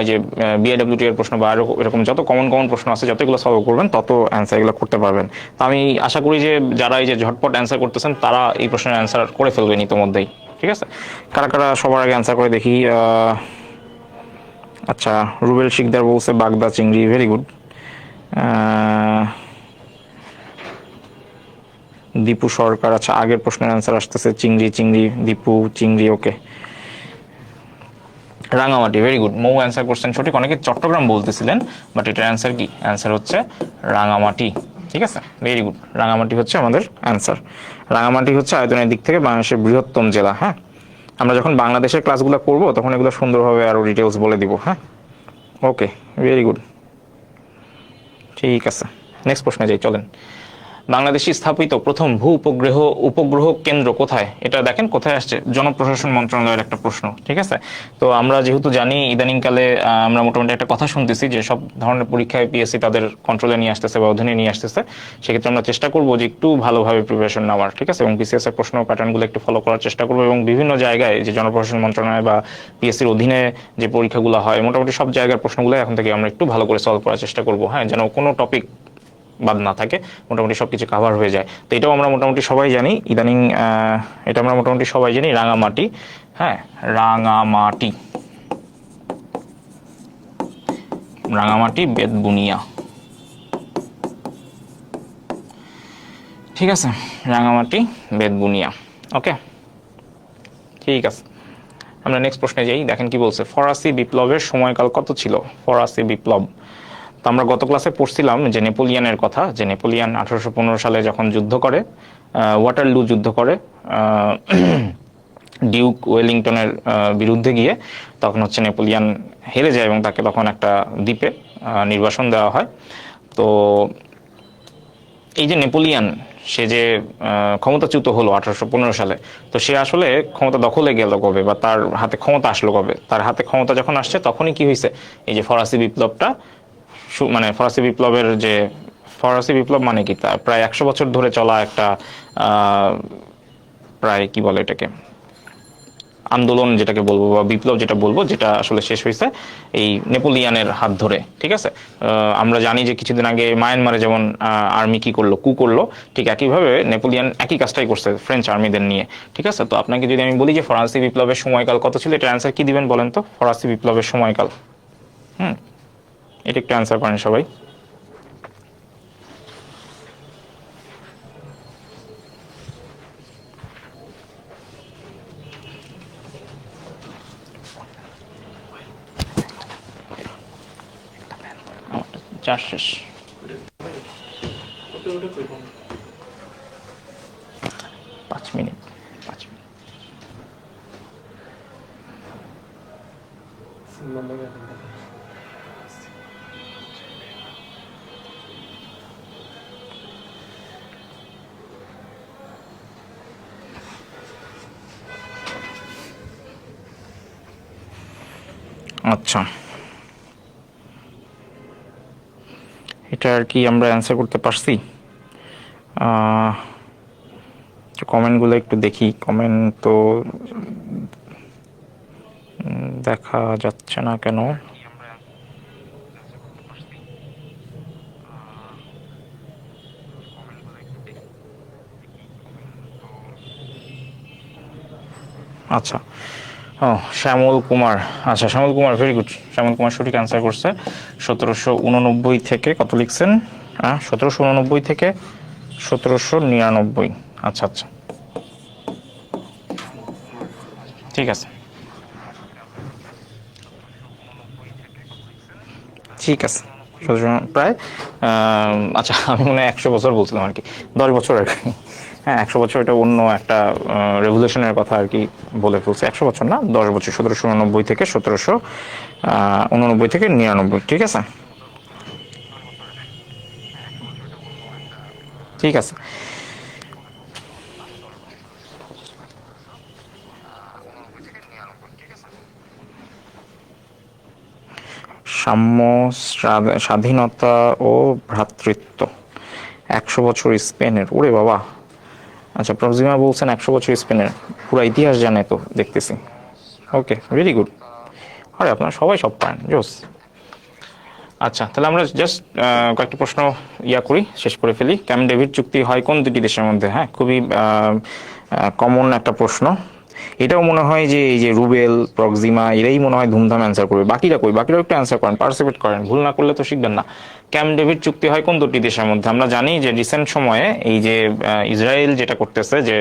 Speaker 1: যে বিআইডব্লিউটি এর প্রশ্ন বা এরকম যত কমন কমন প্রশ্ন আছে, যত এগুলো সলভ করবেন তত অ্যান্সার এগুলো করতে পারবেন। তো আমি আশা করি যে যারা এই যে ঝটপট অ্যান্সার করতেছেন তারা এই প্রশ্নের অ্যান্সার করে ফেলবেন ইতোমধ্যেই, ঠিক আছে। কারা কারা সবার আগে অ্যান্সার করে দেখি। আচ্ছা, রুবেল শিকদার বলছে বাগদা চিংড়ি, ভেরি গুড। দীপু সরকার, আচ্ছা আগের প্রশ্নের অ্যান্সার আসতেছে চিংড়ি, চিংড়ি, দীপু চিংড়ি, okay. Rangamati, very good. Mou answer করছেন সঠিক, অনেকে চট্টগ্রাম বলতেছিলেন, বাট এটার অ্যান্সার কি? অ্যান্সার হচ্ছে রাঙামাটি, ঠিক আছে, ভেরি গুড। রাঙামাটি হচ্ছে আমাদের অ্যান্সার। রাঙামাটি হচ্ছে আয়তনের দিক থেকে বাংলাদেশের বৃহত্তম জেলা। হ্যাঁ, আমরা যখন বাংলাদেশের ক্লাসগুলো করব তখন এগুলো সুন্দরভাবে আরো ডিটেলস বলে দিব। হ্যাঁ, ওকে, ভেরি গুড, ঠিক আছে। নেক্সট প্রশ্নে যাই, চলেন। বাংলাদেশে স্থাপিত প্রথম ভূ উপগ্রহ কেন্দ্র কোথায়? এটা দেখেন কোথায় আসছে, জনপ্রশাসন মন্ত্রণালয়ের একটা প্রশ্ন, ঠিক আছে। তো আমরা যেহেতু জানি ইদানিংকালে আমরা মোটামুটি একটা কথা শুনতেছি যে সব ধরনের পরীক্ষায় পিএসসি তাদের কন্ট্রোলে নিয়ে আসতেছে বা অধীনে নিয়ে আসতেছে, সেক্ষেত্রে আমরা চেষ্টা করবো যে একটু ভালোভাবে প্রিপারেশন নেওয়ার, ঠিক আছে, এবং বিসিএস এর প্রশ্ন প্যাটার্নগুলো একটু ফলো করার চেষ্টা করবো, এবং বিভিন্ন জায়গায় যে জনপ্রশাসন মন্ত্রণালয় বা পিএসসির অধীনে যে পরীক্ষাগুলো হয় মোটামুটি সব জায়গার প্রশ্নগুলো এখন থেকে আমরা একটু ভালো করে সলভ করার চেষ্টা করবো, হ্যাঁ, যেন কোনো টপিক বাদ না থাকে, মোটামুটি সবকিছু কাভার হয়ে যায়। তো এটাও আমরা মোটামুটি সবাই জানি ইদানিং, এটা আমরা মোটামুটি সবাই জানি, রাঙামাটি। হ্যাঁ, রাঙামাটি, রাঙামাটি বেতবুনিয়া, ঠিক আছে, রাঙামাটি বেতবুনিয়া, ওকে, ঠিক আছে। আমরা নেক্সট প্রশ্নে যাই। দেখেন কি বলছে, ফরাসি বিপ্লবের সময়কাল কত ছিল? ফরাসি বিপ্লব, তো আমরা গত ক্লাসে পড়ছিলাম যে নেপোলিয়ানের কথা, যে নেপোলিয়ান 1815 সালে যখন যুদ্ধ করে, ওয়াটারলু যুদ্ধ করে ডিউক ওয়েলিংটনের বিরুদ্ধে গিয়ে, তখন হচ্ছে নেপোলিয়ান হেরে যায় এবং তাকে তখন একটা দ্বীপে নির্বাসন দেওয়া হয়। তো এই যে নেপোলিয়ান, সে যে ক্ষমতাচ্যুত হলো 1815 সালে, তো সে আসলে ক্ষমতা দখলে গেল কবে, বা তার হাতে ক্ষমতা আসলো কবে? তার হাতে ক্ষমতা যখন আসছে তখনই কি হয়েছে, এই যে ফরাসি বিপ্লবটা, মানে ফরাসি বিপ্লবের যে, ফরাসি বিপ্লব মানে কি, তা প্রায় 100 বছর ধরে চলা একটা প্রায় কি বলে এটাকে, আন্দোলন যেটাকে বলবো বা বিপ্লব যেটা বলবো, যেটা আসলে শেষ হয়েছে এই নেপোলিয়ানের হাত ধরে, ঠিক আছে। আমরা জানি যে কিছুদিন আগে মায়ানমারে যেমন আর্মি কি করলো, কু করলো, ঠিক একইভাবে নেপোলিয়ান একই কাজটাই করছে ফ্রেঞ্চ আর্মিদের নিয়ে, ঠিক আছে। তো আপনাকে যদি আমি বলি যে ফরাসি বিপ্লবের সময়কাল কত ছিল, এটার অ্যান্সার কি দিবেন বলেন তো? ফরাসি বিপ্লবের সময়কাল, এটা একটু অ্যান্সার করেন সবাই। চার শেষ, 5 মিনিট, 5 মিনিট। আচ্ছা, এটা আর কি আমরা অ্যান্সার করতে পারছি? কমেন্টগুলো একটু দেখি, কমেন্ট তো দেখা যাচ্ছে না কেন? আচ্ছা, ও, শ্যামল কুমার। আচ্ছা, শ্যামল কুমার, ভেরি গুড। শ্যামল কুমার সঠিক অ্যান্সার করছে। 1789 থেকে কত লিখছেন? 1789 থেকে 1799। আচ্ছা আচ্ছা, ঠিক আছে, ঠিক আছে। প্রায় আচ্ছা, আমি মনে হয় 100 বছর বলছিলাম আর কি, 10 বছর আর কি। হ্যাঁ, 100 বছর এটা অন্য একটা রেভলিউশনের কথা আর কি বলে ফেলছে। 100 বছর না, 10 বছর। 1789 থেকে 1789 থেকে 99, ঠিক আছে, ঠিক আছে। সাম্য, স্বাধীনতা ও ভ্রাতৃত্ব। 100 বছর স্পেনের, ওরে বাবা। আচ্ছা, প্রক্সিমা বলছেন 100 বছর স্পেনের, পুরো ইতিহাস জানে তো দেখতেছি। ওকে, ভেরি গুড। আরে আপনারা সবাই সব পারেন, জোস। আচ্ছা, তাহলে আমরা জাস্ট কয়েকটা প্রশ্ন করি, শেষ করে ফেলি। ক্যাম্প ডেভিড চুক্তি হয় কোন দুটি দেশের মধ্যে? হ্যাঁ, খুবই কমন একটা প্রশ্ন। এটাও মনে হয় যে এই যে রুবেল, প্রক্সিমা এরাই মনে হয় ধুমধাম অ্যান্সার করবে। বাকিরা কই? বাকিরা একটু অ্যান্সার করেন, পার্টিসিপেট করেন, ভুল না করলে তো শিখবেন না। ক্যাম্প ডেভিড চুক্তি হয় কোন দুটি দেশের মধ্যে? আমরা জানি যে রিসেন্ট সময়ে এই যে ইসরায়েল যেটা করতেছে, যে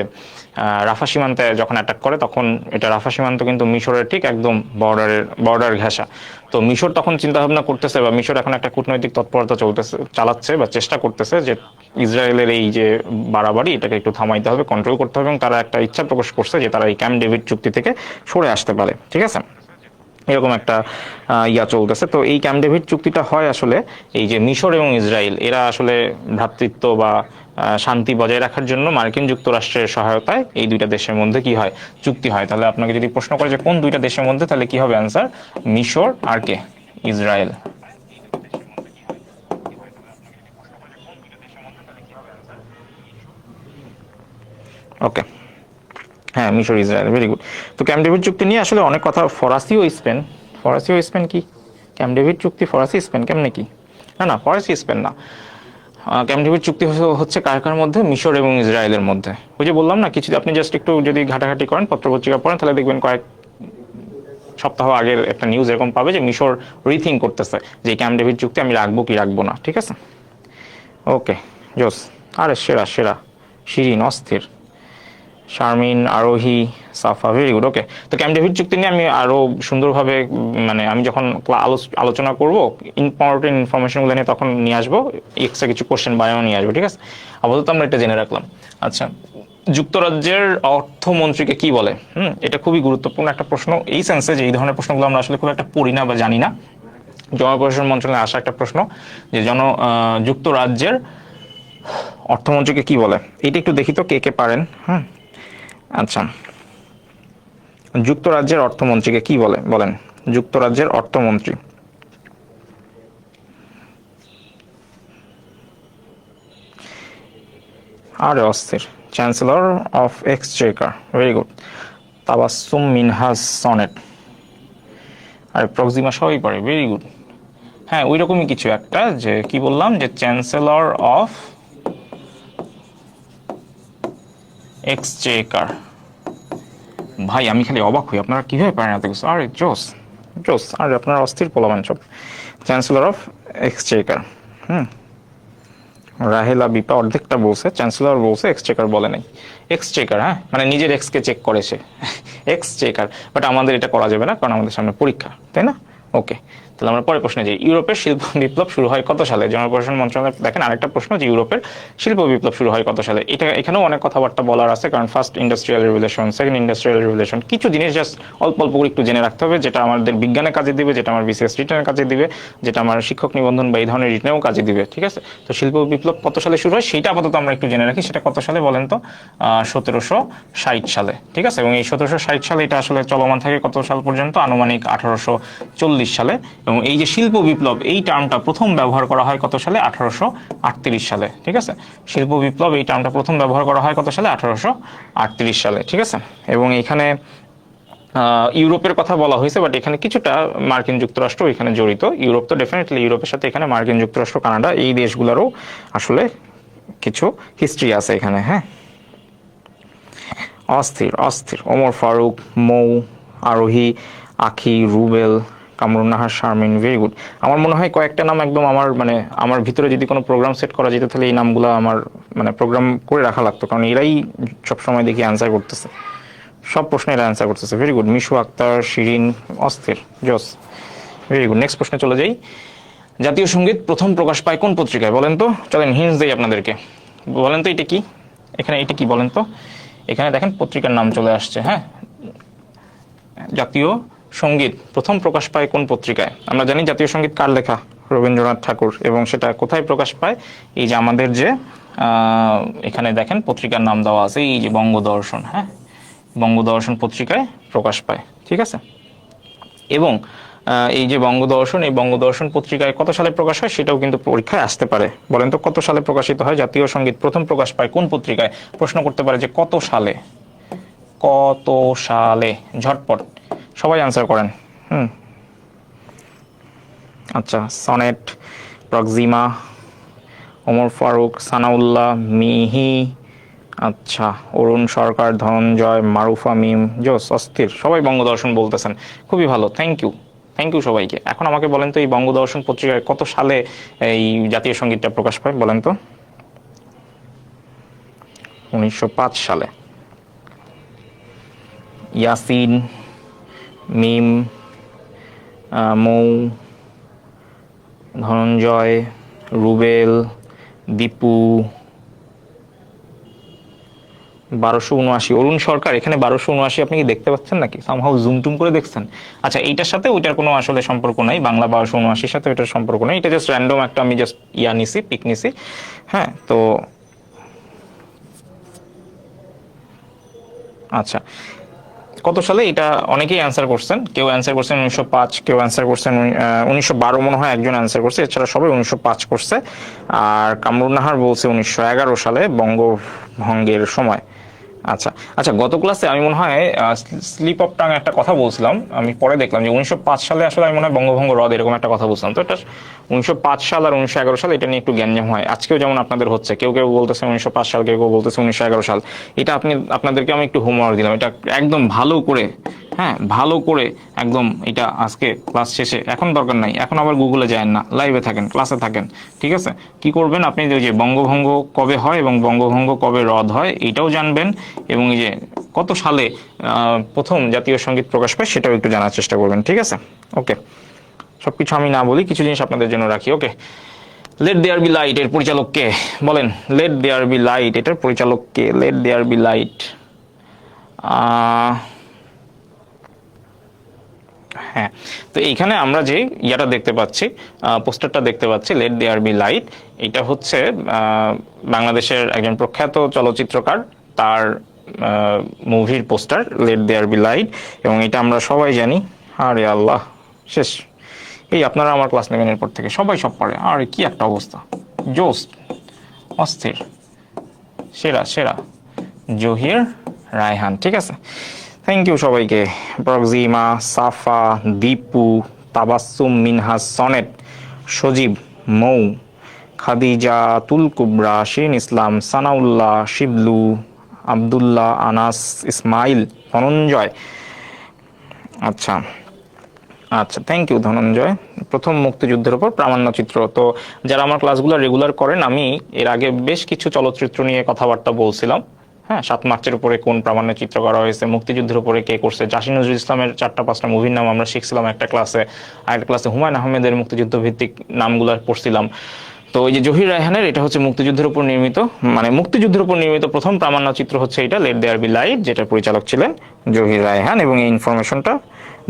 Speaker 1: রাফা সীমান্তে যখন অ্যাটাক করে, তখন এটা রাফা সীমান্ত কিন্তু মিশরের ঠিক একদম বর্ডার ঘেঁষা। তো মিশর তখন চিন্তা ভাবনা করতেছে, বা মিশর এখন একটা কূটনৈতিক তৎপরতা চালাচ্ছে বা চেষ্টা করতেছে যে ইসরায়েলের এই যে বাড়াবাড়ি, এটাকে একটু থামাইতে হবে, কন্ট্রোল করতে হবে, এবং তারা একটা ইচ্ছা প্রকাশ করছে যে তারা এই ক্যাম্প ডেভিড চুক্তি থেকে সরে আসতে পারে, ঠিক আছে। এরকম একটা চলতেছে। তো এই ক্যাম্প ডেভিড চুক্তিটা হয় আসলে এই যে মিশর এবং ইসরায়েল এরা আসলে ভ্রাতৃত্ব বা শান্তি বজায় রাখার জন্য মার্কিন যুক্তরাষ্ট্রের সহায়তায় এই দুইটা দেশের মধ্যে কি হয়? চুক্তি হয়। তাহলে আপনাকে যদি প্রশ্ন করে যে কোন দুইটা দেশের মধ্যে, তাহলে কি হবে অ্যান্সার? মিশর আর কে? ইসরায়েল। ওকে, হ্যাঁ, মিশর ইসরায়েল, ভেরি গুড। তো ক্যাম্প ডেভিড চুক্তি নিয়ে আসলে অনেক কথা। ফরাসি ও স্পেন, ফরাসি ও স্পেন কি? ক্যাম্প ডেভিড চুক্তি ফরাসি স্পেন কেমনে কি? না না, ফরাসি স্পেন না। ক্যাম্প ডেভিড চুক্তি হচ্ছে কার কার মধ্যে? মিশর এবং ইসরায়েলের মধ্যে। ওই যে বললাম না, কিছু আপনি জাস্ট একটু যদি ঘাটাঘাটি করেন, পত্রপত্রিকা পড়েন, তাহলে দেখবেন কয়েক সপ্তাহ আগের একটা নিউজ এরকম পাবে যে মিশর রিথিং করতেছে যে ক্যাম্প ডেভিড চুক্তি আমি রাখবো কি রাখবো না, ঠিক আছে। ওকে, জোস। আরে সেরা সেরা, শিরিন অস্থির, শারমিন, আরোহী, সাফা, ভেরি গুড। ওকে, তো ক্যাম্প ডেভিড চুক্তি নিয়ে আমি আরো সুন্দরভাবে, মানে আমি যখন আলোচনা করব ইম্পর্টেন্ট ইনফরমেশনগুলো নিয়ে, তখন নিয়ে আসবো এক্সট্রা কিছু কোশ্চেন বানানো নিয়ে আসবো, ঠিক আছে। আপাতত আমরা এটা জেনে রাখলাম। আচ্ছা, যুক্তরাজ্যের অর্থমন্ত্রীকে কি বলে? এটা খুবই গুরুত্বপূর্ণ একটা প্রশ্ন, এই সেন্সে যে এই ধরনের প্রশ্নগুলো আমরা আসলে খুব একটা পড়ি না বা জানি না। জনপ্রশাসন মন্ত্রণালয়ে আসা একটা প্রশ্ন, যে যুক্তরাজ্যের অর্থমন্ত্রীকে কি বলে? এটা একটু দেখি তো কে কে পারেন। আচ্ছা, যুক্তরাজ্যের অর্থমন্ত্রীকে কি বলে বলেন? যুক্তরাজ্যের অর্থমন্ত্রী। আরে অস্থির, chancellor of exchequer, very good. Tabassum Minhaj Sonet. আর প্রক্সিমা সবাই পারে, ভেরি গুড। হ্যাঁ, ওই রকমই কিছু একটা, যে কি বললাম, যে চ্যান্সেলর অফ এক্সচেকার। ভাই আমি খালি অবাক হই, আপনারা কিভাবে পারেন এত কিছু। আরে জোস জোস, আরে আপনারা অস্থির পোলাবেন সব। Chancellor of exchequer. হুম, রাহেলা বিপা অর্ধেকটা বলছে, চ্যান্সেলর বলছে, এক্সচেকার বলে নাই। এক্সচেকার, হ্যাঁ, মানে নিজের এক্সকে চেক করে সে, এক্সচেকার। বাট আমাদের এটা করা যাবে না, কারণ আমাদের সামনে পরীক্ষা, তাই না? ওকে, তাহলে আমরা পরের প্রশ্নে যাই। ইউরোপের শিল্প বিপ্লব শুরু হয় কত সালে? জনপ্রশাসন মন্ত্রণালয় দেখেন আরেকটা প্রশ্ন, যে ইউরোপের শিল্প বিপ্লব শুরু হয় কত সালে? এটা এখানেও অনেক কথাবার্তা বলার আছে, কারণ first industrial revolution, second industrial revolution, কিছু জিনিস জাস্ট অল্প অল্প করে একটু জেনে রাখতে হবে, যেটা আমাদের বিজ্ঞানের কাজে দিবে, যেটা আমার বিসিএস রিটার্নের কাজে দিবে, যেটা আমার শিক্ষক নিবন্ধন বা এই ধরনের রিটার্নেও কাজে দিবে, ঠিক আছে। তো শিল্প বিপ্লব কত সালে শুরু হয় সেটা আপাতত আমরা একটু জেনে রাখি। সেটা কত সালে বলেন তো? 1760 সালে, ঠিক আছে। এবং এই 1760 সালে এটা আসলে চলমান থাকে কত সাল পর্যন্ত? আনুমানিক 1840 সালে। এবং এই যে শিল্প বিপ্লব এই টার্মটা প্রথম ব্যবহার করা হয় কত সালে? 1838 সালে, ঠিক আছে। শিল্প বিপ্লব এই টার্মটা প্রথম ব্যবহার করা হয় কত সালে? 1838 সালে, ঠিক আছে। এবং এখানে ইউরোপের কথা বলা হয়েছে, বাট এখানে কিছুটা মার্কিন যুক্তরাষ্ট্র এখানে জড়িত। ইউরোপ তো ডেফিনেটলি, ইউরোপের সাথে এখানে মার্কিন যুক্তরাষ্ট্র, কানাডা, এই দেশগুলোরও আসলে কিছু হিস্ট্রি আছে এখানে। হ্যাঁ, অস্থির অস্থির। ওমর ফারুক, মৌ, আরোহী, আখি, রুবেল, কামরুন নাহার, শারমিন, ভেরি গুড। আমার মনে হয় কয়েকটা নাম একদম আমার ভিতরে যদি কোনো প্রোগ্রাম সেট করা যেত তাহলে এই নামগুলো আমার প্রোগ্রাম করে রাখা লাগতো, কারণ এরাই সবসময় দেখি অ্যান্সার করতেছে, সব প্রশ্নের অ্যান্সার করতেছে। Very good. মিশু আক্তার, শিরিন, অস্থির, জোস, ভেরি গুড। নেক্সট প্রশ্নে চলে যাই। জাতীয় সঙ্গীত প্রথম প্রকাশ পায় কোন পত্রিকায় বলেন তো? চলেন হিন্টস দেই আপনাদেরকে। বলেন তো এটা কি, এখানে এটা কি বলেন তো? এখানে দেখেন পত্রিকার নাম চলে আসছে। হ্যাঁ, জাতীয় সঙ্গীত প্রথম প্রকাশ পায় কোন পত্রিকায়? আমরা জানি জাতীয় সঙ্গীত কার লেখা, রবীন্দ্রনাথ ঠাকুর, এবং সেটা কোথায় প্রকাশ পায়? এই যে আমাদের যে এখানে দেখেন পত্রিকার নাম দেওয়া আছে, এই যে বঙ্গদর্শন। হ্যাঁ, বঙ্গদর্শন পত্রিকায় প্রকাশ পায়, ঠিক আছে। এবং এই যে বঙ্গদর্শন, এই বঙ্গদর্শন পত্রিকায় কত সালে প্রকাশ হয় সেটাও কিন্তু পরীক্ষায় আসতে পারে। বলেন তো কত সালে প্রকাশিত হয়? জাতীয় সঙ্গীত প্রথম প্রকাশ পায় কোন পত্রিকায়? প্রশ্ন করতে পারে যে কত সালে, কত সালে, ঝটপট সবাই আনসার করেন। আচ্ছা, সনেট, প্রক্সিমা, ওমর ফারুক, সানাউল্লাহ, মিহি, আচ্ছা, অরুণ সরকার, ধনঞ্জয়, মারুফা মিম, জোস, অস্থির, সবাই বঙ্গদর্শন বলতেছেন, খুবই ভালো, থ্যাংক ইউ, থ্যাংক ইউ সবাইকে। এখন আমাকে বলেন তো এই বঙ্গদর্শন পত্রিকায় কত সালে এই জাতীয় সঙ্গীতটা প্রকাশ পায় বলেন তো? 1905 সালে। ইয়াসিন, মিম, মৌ, ধনঞ্জয়, রুবেল, দীপু, 1279, অরুণ সরকার। এখানে 1279 আপনি কি দেখতে পাচ্ছেন নাকি? সামহাউ জুম টুম করে দেখছেন? আচ্ছা, এইটার সাথে ওইটার কোনো আসলে সম্পর্ক নাই, বাংলা 1279 সাথে ওইটার সম্পর্ক নেই, এটা জাস্ট র্যান্ডম একটা আমি জাস্ট নিছি, পিক নিছি। হ্যাঁ, তো আচ্ছা, কত সালে এটা অনেকেই অ্যান্সার করছেন। কেউ অ্যান্সার করছেন 1905, কেউ অ্যান্সার করছেন 1912 মনে হয় একজন অ্যান্সার করছে, এছাড়া সবাই 1905 করছে। আর কামরুন নাহার বলছে 1911 সালে বঙ্গভঙ্গের সময়। আচ্ছা আচ্ছা, গত ক্লাসে আমি মনে হয় স্লিপ অফ টাং একটা কথা বলছিলাম, আমি পরে দেখলাম যে 1905 সালে আসলে আমি মনে হয় বঙ্গভঙ্গ রদ এরকম একটা কথা বলছিলাম। তো এটা 1905 সাল আর 1911 সাল এটা নিয়ে একটু গ্যাঞ্জাম হয়, আজকেও যেমন আপনাদের হচ্ছে, কেউ কেউ বলতেছে 1905 সাল, কেউ কেউ বলতেছে 1911 সাল। এটা আপনাদেরকে আমি একটু হোমওয়ার্ক দিলাম, এটা একদম ভালো করে, হ্যাঁ ভালো করে একদম এটা আজকে ক্লাস শেষে, এখন দরকার নাই, এখন আবার গুগলে যায়েন না, লাইভে থাকেন, ক্লাসে থাকেন, ঠিক আছে? কি করবেন আপনি, যে বঙ্গভঙ্গ কবে হয় এবং বঙ্গভঙ্গ কবে রদ হয় এটাও জানবেন, এবং এই যে কত সালে প্রথম জাতীয় সঙ্গীত প্রকাশ পায় সেটাও একটু জানার চেষ্টা করবেন, ঠিক আছে? ওকে, সবকিছু আমি না বলি, কিছু জিনিস আপনাদের জন্য রাখি। ওকে, লেট দেয়ার বি লাইট এর পরিচালক কে বলেন? লেট দেয়ার বি লাইট এটার পরিচালক কে? লেট দেয়ার বি লাইট, হ্যাঁ, তো এইখানে আমরা যে ইয়াটা দেখতে পাচ্ছি, পোস্টারটা দেখতে পাচ্ছি, লেট দেয়ার বি লাইট, এটা হচ্ছে বাংলাদেশের একজন প্রখ্যাত চলচ্চিত্রকার, তার মুভির poster, let there be light, এবং এটা আমরা সবাই জানি। আরে আল্লাহ, শেষ। এই আপনারা আমার ক্লাস নেবেন এরপর থেকে, সবাই সব পারে। আরে কি একটা অবস্থা, জোস, অস্থির, সেরা সেরা, জহির রায়হান, ঠিক আছে? থ্যাংক ইউ সবাইকে। প্রক্সিমা, সাফা, দীপু, তাবাসসুম, মিনহাজ, সনেট, সজীব, মৌ, খাদিজা, তুল কুবরা, শিরিন ইসলাম, সানাউল্লাহ, শিবলু, আবদুল্লাহ, আনাস, ইসমাইল, ধনঞ্জয়। আচ্ছা আচ্ছা, থ্যাংক ইউ ধনঞ্জয়। প্রথম মুক্তিযুদ্ধের উপর প্রামাণ্যচিত্র। তো যারা আমার ক্লাসগুলো রেগুলার করেন, আমি এর আগে বেশ কিছু চলচ্চিত্র নিয়ে কথাবার্তা বলছিলাম। হ্যাঁ, 7 মার্চের উপরে কোন প্রামাণ্য চিত্র করা হয়েছে, মুক্তিযুদ্ধের উপরে কে করছে, জাসি নজরুল ইসলামের 4-5টা মুভির নাম আমরা শিখছিলাম একটা ক্লাসে, আরেকটা ক্লাসে হুমায়ুন আহমেদের মুক্তিযুদ্ধ ভিত্তিক নামগুলো পড়ছিলাম। তো এই যে জহির রায়হানের, এটা হচ্ছে মুক্তিযুদ্ধের উপর নির্মিত, মুক্তিযুদ্ধের উপর নির্মিত প্রথম প্রামাণ্য চিত্র হচ্ছে এটা, লেট দেয়ার বি লাইট, যেটা পরিচালক ছিলেন জহির রায়হান, এবং এই ইনফরমেশনটা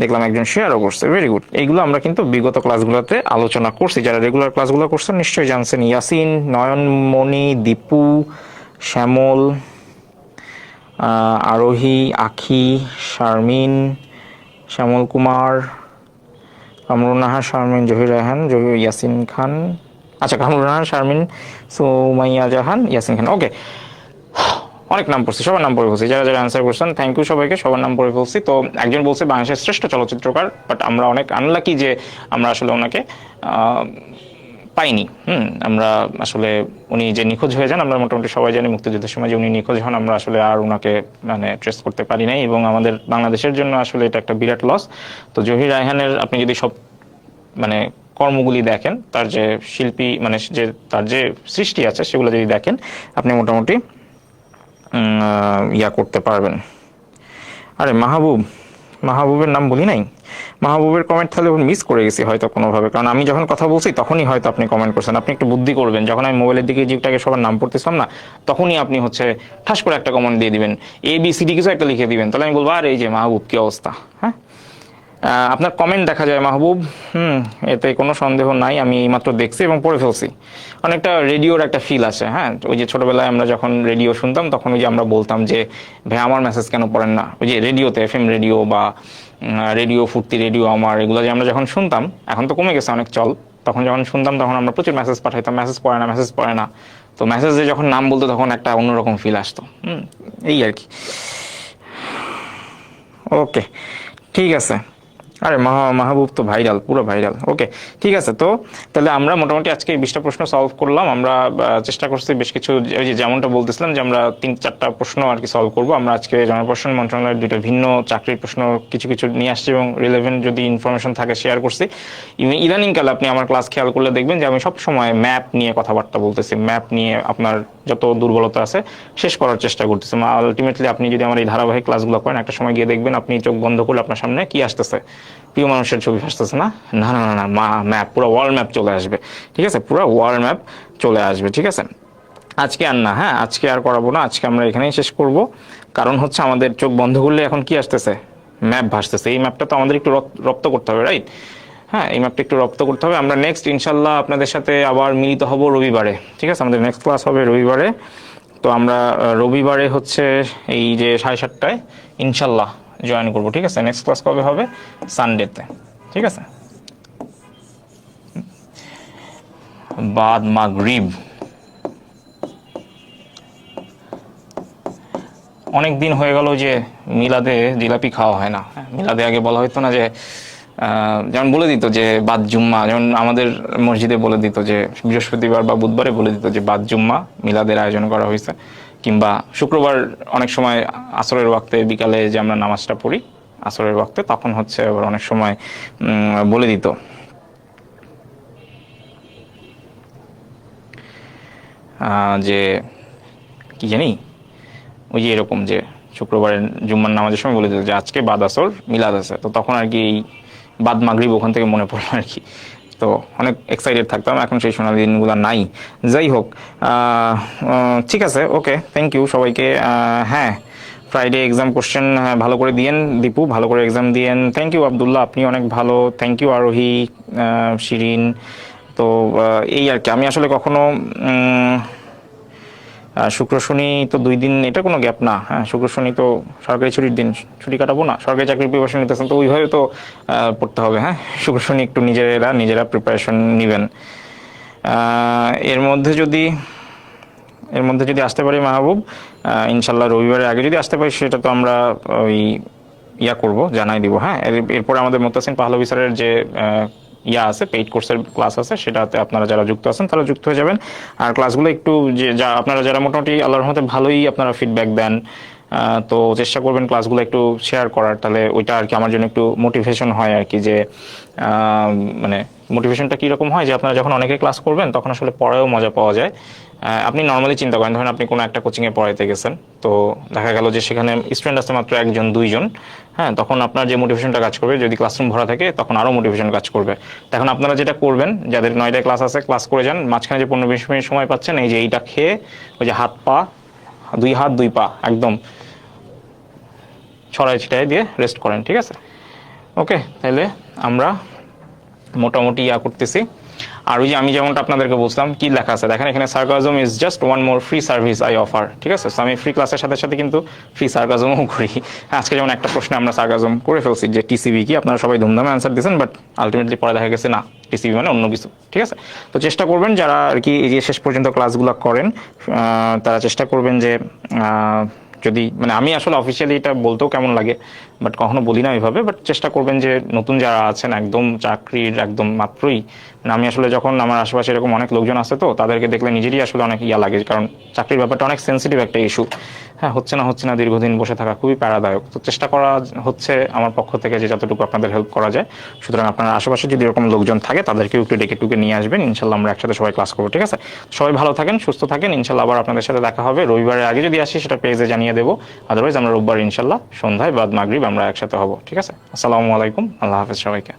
Speaker 1: দেখলাম একজন শেয়ারও করছে, ভেরি গুড। এইগুলো আমরা কিন্তু বিগত ক্লাসগুলোতে আলোচনা করছি, যারা রেগুলার ক্লাসগুলো করছেন নিশ্চয়ই জানছেন। ইয়াসিন, নয়নমণি, দীপু, শ্যামল, আরোহী, আখি, শারমিন, শ্যামল কুমার, কামরুন নাহার, শারমিন, জহির রায়হান, ইয়াসিন খান, আচ্ছা কামরুন নাহার, শারমিন, সুমাইয়া জাহান, ইয়াসিন খান। ওকে, অনেক নাম পড়ছি, সবার নাম পড়ে ফেলছি, যারা যারা অ্যান্সার করছেন থ্যাংক ইউ সবাইকে, সবার নাম পড়ে ফেলছি। তো একজন বলছে বাংলাদেশের শ্রেষ্ঠ চলচ্চিত্রকার, বাট আমরা অনেক আনলাকি যে আমরা আসলে ওনাকে পাইনি। আমরা আসলে উনি যে নিখোঁজ হয়ে যান আমরা মোটামুটি সবাই জানি, মুক্তিযুদ্ধের সময় যে উনি নিখোঁজ হন আমরা আসলে আর ওনাকে মানে ট্রেস করতে পারি নাই, এবং আমাদের বাংলাদেশের জন্য আসলে এটা একটা বিরাট লস। তো জহির রায়হানের আপনি যদি সব মানে কর্মগুলি দেখেন, তার যে শিল্পী মানে যে তার যে সৃষ্টি আছে সেগুলো যদি দেখেন, আপনি মোটামুটি ইয়া করতে পারবেন। আরে মাহবুবের নাম বলি নাই, মাহবুবের কমেন্ট তাহলে মিস করে গেছি হয়তো কোনোভাবে, কারণ আমি যখন কথা বলছি তখনই হয়তো আপনি কমেন্ট করছেন। আপনি একটু বুদ্ধি করবেন, যখন আমি মোবাইলের দিকে জিপটাকে সবার নাম পড়তেছিলাম না, তখনই আপনি হচ্ছে ঠাস করে একটা কমেন্ট দিয়ে দিবেন, ABCD কিছু একটা লিখে দিবেন, তাহলে আমি বলবো আর এই যে মাহবুব কি অবস্থা। হ্যাঁ, আপনার কমেন্ট দেখা যায় মাহবুব, এতে কোনো সন্দেহ নাই, আমি এইমাত্র দেখছি এবং পড়ে ফেলছি। অনেকটা রেডিওর একটা ফিল আসে। হ্যাঁ, ওই যে ছোটবেলায় আমরা যখন রেডিও শুনতাম তখন ওই যে আমরা বলতাম যে ভাই আমার মেসেজ কেন পড়েন না, ওই যে রেডিওতে FM রেডিও বা রেডিও ফুর্তি, রেডিও আমার, এগুলো যে আমরা যখন শুনতাম, এখন তো কমে গেছে অনেক চল, তখন যখন শুনতাম তখন আমরা প্রচুর মেসেজ পাঠাইতাম, মেসেজ পড়ে না। তো মেসেজে যখন নাম বলতো তখন একটা অন্যরকম ফিল আসতো। এই আর কি। ওকে, ঠিক আছে। আরে মাহবুব তো ভাইরাল, পুরো ভাইরাল। ওকে, ঠিক আছে। তো তাহলে আমরা মোটামুটি আজকে 20টা প্রশ্ন সলভ করলাম। আমরা চেষ্টা করছি বেশ কিছু, ওই যে যেমনটা বলতেছিলাম যে আমরা 3-4টা প্রশ্ন আর কি সলভ করবো। আমরা আজকে জনপ্রশাসন মন্ত্রণালয়ের 2টা ভিন্ন চাকরির প্রশ্ন কিছু নিয়ে আসছি এবং রিলেভেন্ট যদি ইনফরমেশন থাকে শেয়ার করছি। ইদানিংকালে আপনি আমার ক্লাস খেয়াল করলে দেখবেন যে আমি সবসময় ম্যাপ নিয়ে কথাবার্তা বলতেছি, ম্যাপ নিয়ে আপনার যত দুর্বলতা আছে শেষ করার চেষ্টা করতেছি। আলটিমেটলি আপনি যদি আমার এই ধারাবাহিক ক্লাসগুলো করেন, একটা সময় গিয়ে দেখবেন আপনি চোখ বন্ধ করলে আপনার সামনে কি আসতেছে, প্রিয় মানুষের ছবি আসতেছে না, না না না না, ম্যাপ, পুরো ওয়ার্ল্ড ম্যাপ চলে আসবে। ঠিক আছে, পুরো ওয়ার্ল্ড ম্যাপ চলে আসবে। ঠিক আছে, আজকে আর না, হ্যাঁ আজকে আর করাবো না, আজকে আমরা এখানেই শেষ করব। কারণ হচ্ছে আমাদের চোখ বন্ধ করলে এখন কি আসতেছে, ম্যাপ ভাসতেছে। এই ম্যাপটা তো আমাদের একটু রপ্ত করতে হবে, রাইট? হ্যাঁ, এই ম্যাপটা একটু রপ্ত করতে হবে। আমরা নেক্সট ইনশাল্লাহ আপনাদের সাথে আবার মিলিত হব রবিবারে। ঠিক আছে, আমাদের নেক্সট ক্লাস হবে রবিবারে। তো আমরা রবিবারে হচ্ছে এই যে 7:30টায় ইনশাল্লাহ জয়েন করবো। ঠিক আছে, নেক্সট ক্লাস কবে হবে? সানডেতে। ঠিক আছে, বাদ মাগরিব। অনেক দিন হয়ে গেল যে মিলাদে জিলাপি খাওয়া হয় না। মিলাদে আগে বলা হতো না যে যেমন বলে দিত যে বাদ জুম্মা, যেমন আমাদের মসজিদে বলে দিত যে বৃহস্পতিবার বা বুধবারে বলে দিত যে বাদ জুম্মা মিলাদের আয়োজন করা হয়েছে, কিংবা শুক্রবার অনেক সময় আসরের ওয়াক্তে বিকালে যে আমরা নামাজটা পড়ি আসরের ওয়াক্তে, তখন হচ্ছে আবার অনেক সময় বলে দিত যে কি জানি, ওই যে এরকম যে শুক্রবারের জুম্মার নামাজের সময় বলে দিত যে আজকে বাদ আসর মিলাদ আছে। তো তখন আর কি এই বাদ মাগরিব ওখান থেকে মনে পড়লো আর কি। তো অনেক এক্সাইটেড থাকতাম, এখন সেই সোনালি দিনগুলো নাই। যাই হোক, ঠিক আছে, ওকে, থ্যাংক ইউ সবাইকে। হ্যাঁ, ফ্রাইডে এক্সাম কোশ্চেন ভালো করে দিয়েন দীপু, ভালো করে এক্সাম দিয়েন। থ্যাংক ইউ আবদুল্লাহ, আপনি অনেক ভালো। থ্যাংক ইউ আরোহী, শিরিন। তো এই আর কি। আমি আসলে কখনো শুক্র শনি তো 2 দিন, এটা কোনো গ্যাপ না। হ্যাঁ, শুক্র শনি তো সরকারি ছুটির দিন, ছুটি কাটাবো না, সরকারি চাকরির প্রিপারেশন নিতেছেন তো ওইভাবে তো পড়তে হবে। হ্যাঁ, শুক্র শনি একটু নিজেরা প্রিপারেশন নেবেন। এর মধ্যে যদি আসতে পারি মাহবুব, ইনশাল্লাহ রবিবারের আগে যদি আসতে পারি সেটা তো আমরা ওই ইয়া করব, জানাই দিব। হ্যাঁ, এরপরে আমাদের মুত্তাসিন পাহলভী স্যারের যে ইয়া আছে, পেইড কোর্সের ক্লাস আছে, সেটাতে আপনারা যারা যুক্ত আছেন তারা যুক্ত হয়ে যাবেন। আর ক্লাসগুলো একটু যে আপনারা যারা মোটামুটি আল্লাহর রহমতে ভালোই আপনারা ফিডব্যাক দেন, তো চেষ্টা করবেন ক্লাসগুলো একটু শেয়ার করার, তাহলে ওইটা আর কি আমার জন্য একটু মোটিভেশন হয় আর কি। যে মানে মোটিভেশনটা কীরকম হয় যে আপনারা যখন অনেকে ক্লাস করবেন তখন আসলে পড়ায়ও মজা পাওয়া যায়। আপনি নর্মালি চিন্তা করেন, ধরেন আপনি কোনো একটা কোচিংয়ে পড়াইতে গেছেন, তো দেখা গেল যে সেখানে স্টুডেন্ট আছে মাত্র 1-2 জন। হ্যাঁ, তখন আপনার যে মোটিভেশনটা কাজ করবে, যদি ক্লাসরুম ভরা থাকে তখন আরও মোটিভেশন কাজ করবে। তখন আপনারা যেটা করবেন, যাদের 9টায় ক্লাস আছে ক্লাস করে যান, মাঝখানে যে 15-20 মিনিট সময় পাচ্ছেন, এই যে এইটা খেয়ে ওই যে হাত 2 পা একদম ছড়াই ছিটাই দিয়ে রেস্ট করেন। ঠিক আছে, ওকে, তাহলে আমরা মোটামুটি ইয়া করতেছি। আর ওই যে আমি যেমনটা আপনাদেরকে বলছিলাম, কি লেখা আছে দেখেন এখানে, sarcasm is just one more free service I offer. ঠিক আছে, আমি ফ্রি ক্লাসের সাথে সাথে কিন্তু ফ্রি সার্কাজমও করি। আজকে যেমন একটা প্রশ্নে আমরা সার্কাজম করে ফেলছি যে টিসিবি কি, আপনারা সবাই ধুমধামে আনসার দিয়েছেন, বাট আলটিমেটলি পরে দেখা গেছে না, টিসিবি মানে অন্য কিছু। ঠিক আছে, তো চেষ্টা করবেন যারা আর কি এই যে শেষ পর্যন্ত ক্লাসগুলো করেন, তারা চেষ্টা করবেন যে যদি মানে আমি আসলে অফিসিয়ালি এটা বলতেও কেমন লাগে বাট কখনো বলি না ওইভাবে। বাট চেষ্টা করবেন যে নতুন যারা আছেন একদম চাকরির একদম মাত্রই, মানে আমি আসলে যখন আমার আশেপাশে এরকম অনেক লোকজন আছে তো তাদেরকে দেখলে নিজেরই আসলে অনেক ইয়া লাগে, কারণ চাকরির ব্যাপারটা অনেক সেন্সিটিভ একটা ইস্যু। হ্যাঁ, হচ্ছে না দীর্ঘদিন বসে থাকা খুবই প্যারাদায়ক। তো চেষ্টা করা হচ্ছে আমার পক্ষ থেকে যে যতটুকু আপনাদের হেল্প করা যায়। সুতরাং আপনার আশেপাশে যদি এরকম লোকজন থাকে তাদেরকেও একটু ডেকে টুকে নিয়ে আসবেন, ইনশাল্লাহ আমরা একসাথে সবাই ক্লাস করবো, ঠিক আছে? সবাই ভালো থাকেন, সুস্থ থাকেন, ইনশাল্লাহ আবার আপনাদের সাথে দেখা হবে। রবিবারের আগে যদি আসি সেটা পেজে জানিয়ে দেবো, আদারওয়াইজ আমরা রোববার ইনশাল্লাহ সন্ধ্যায় বাদ মাগরিব আমরা একসাথে হব, ঠিক আছে? আসসালামু আলাইকুম, আল্লাহ হাফেজ সবাইকে।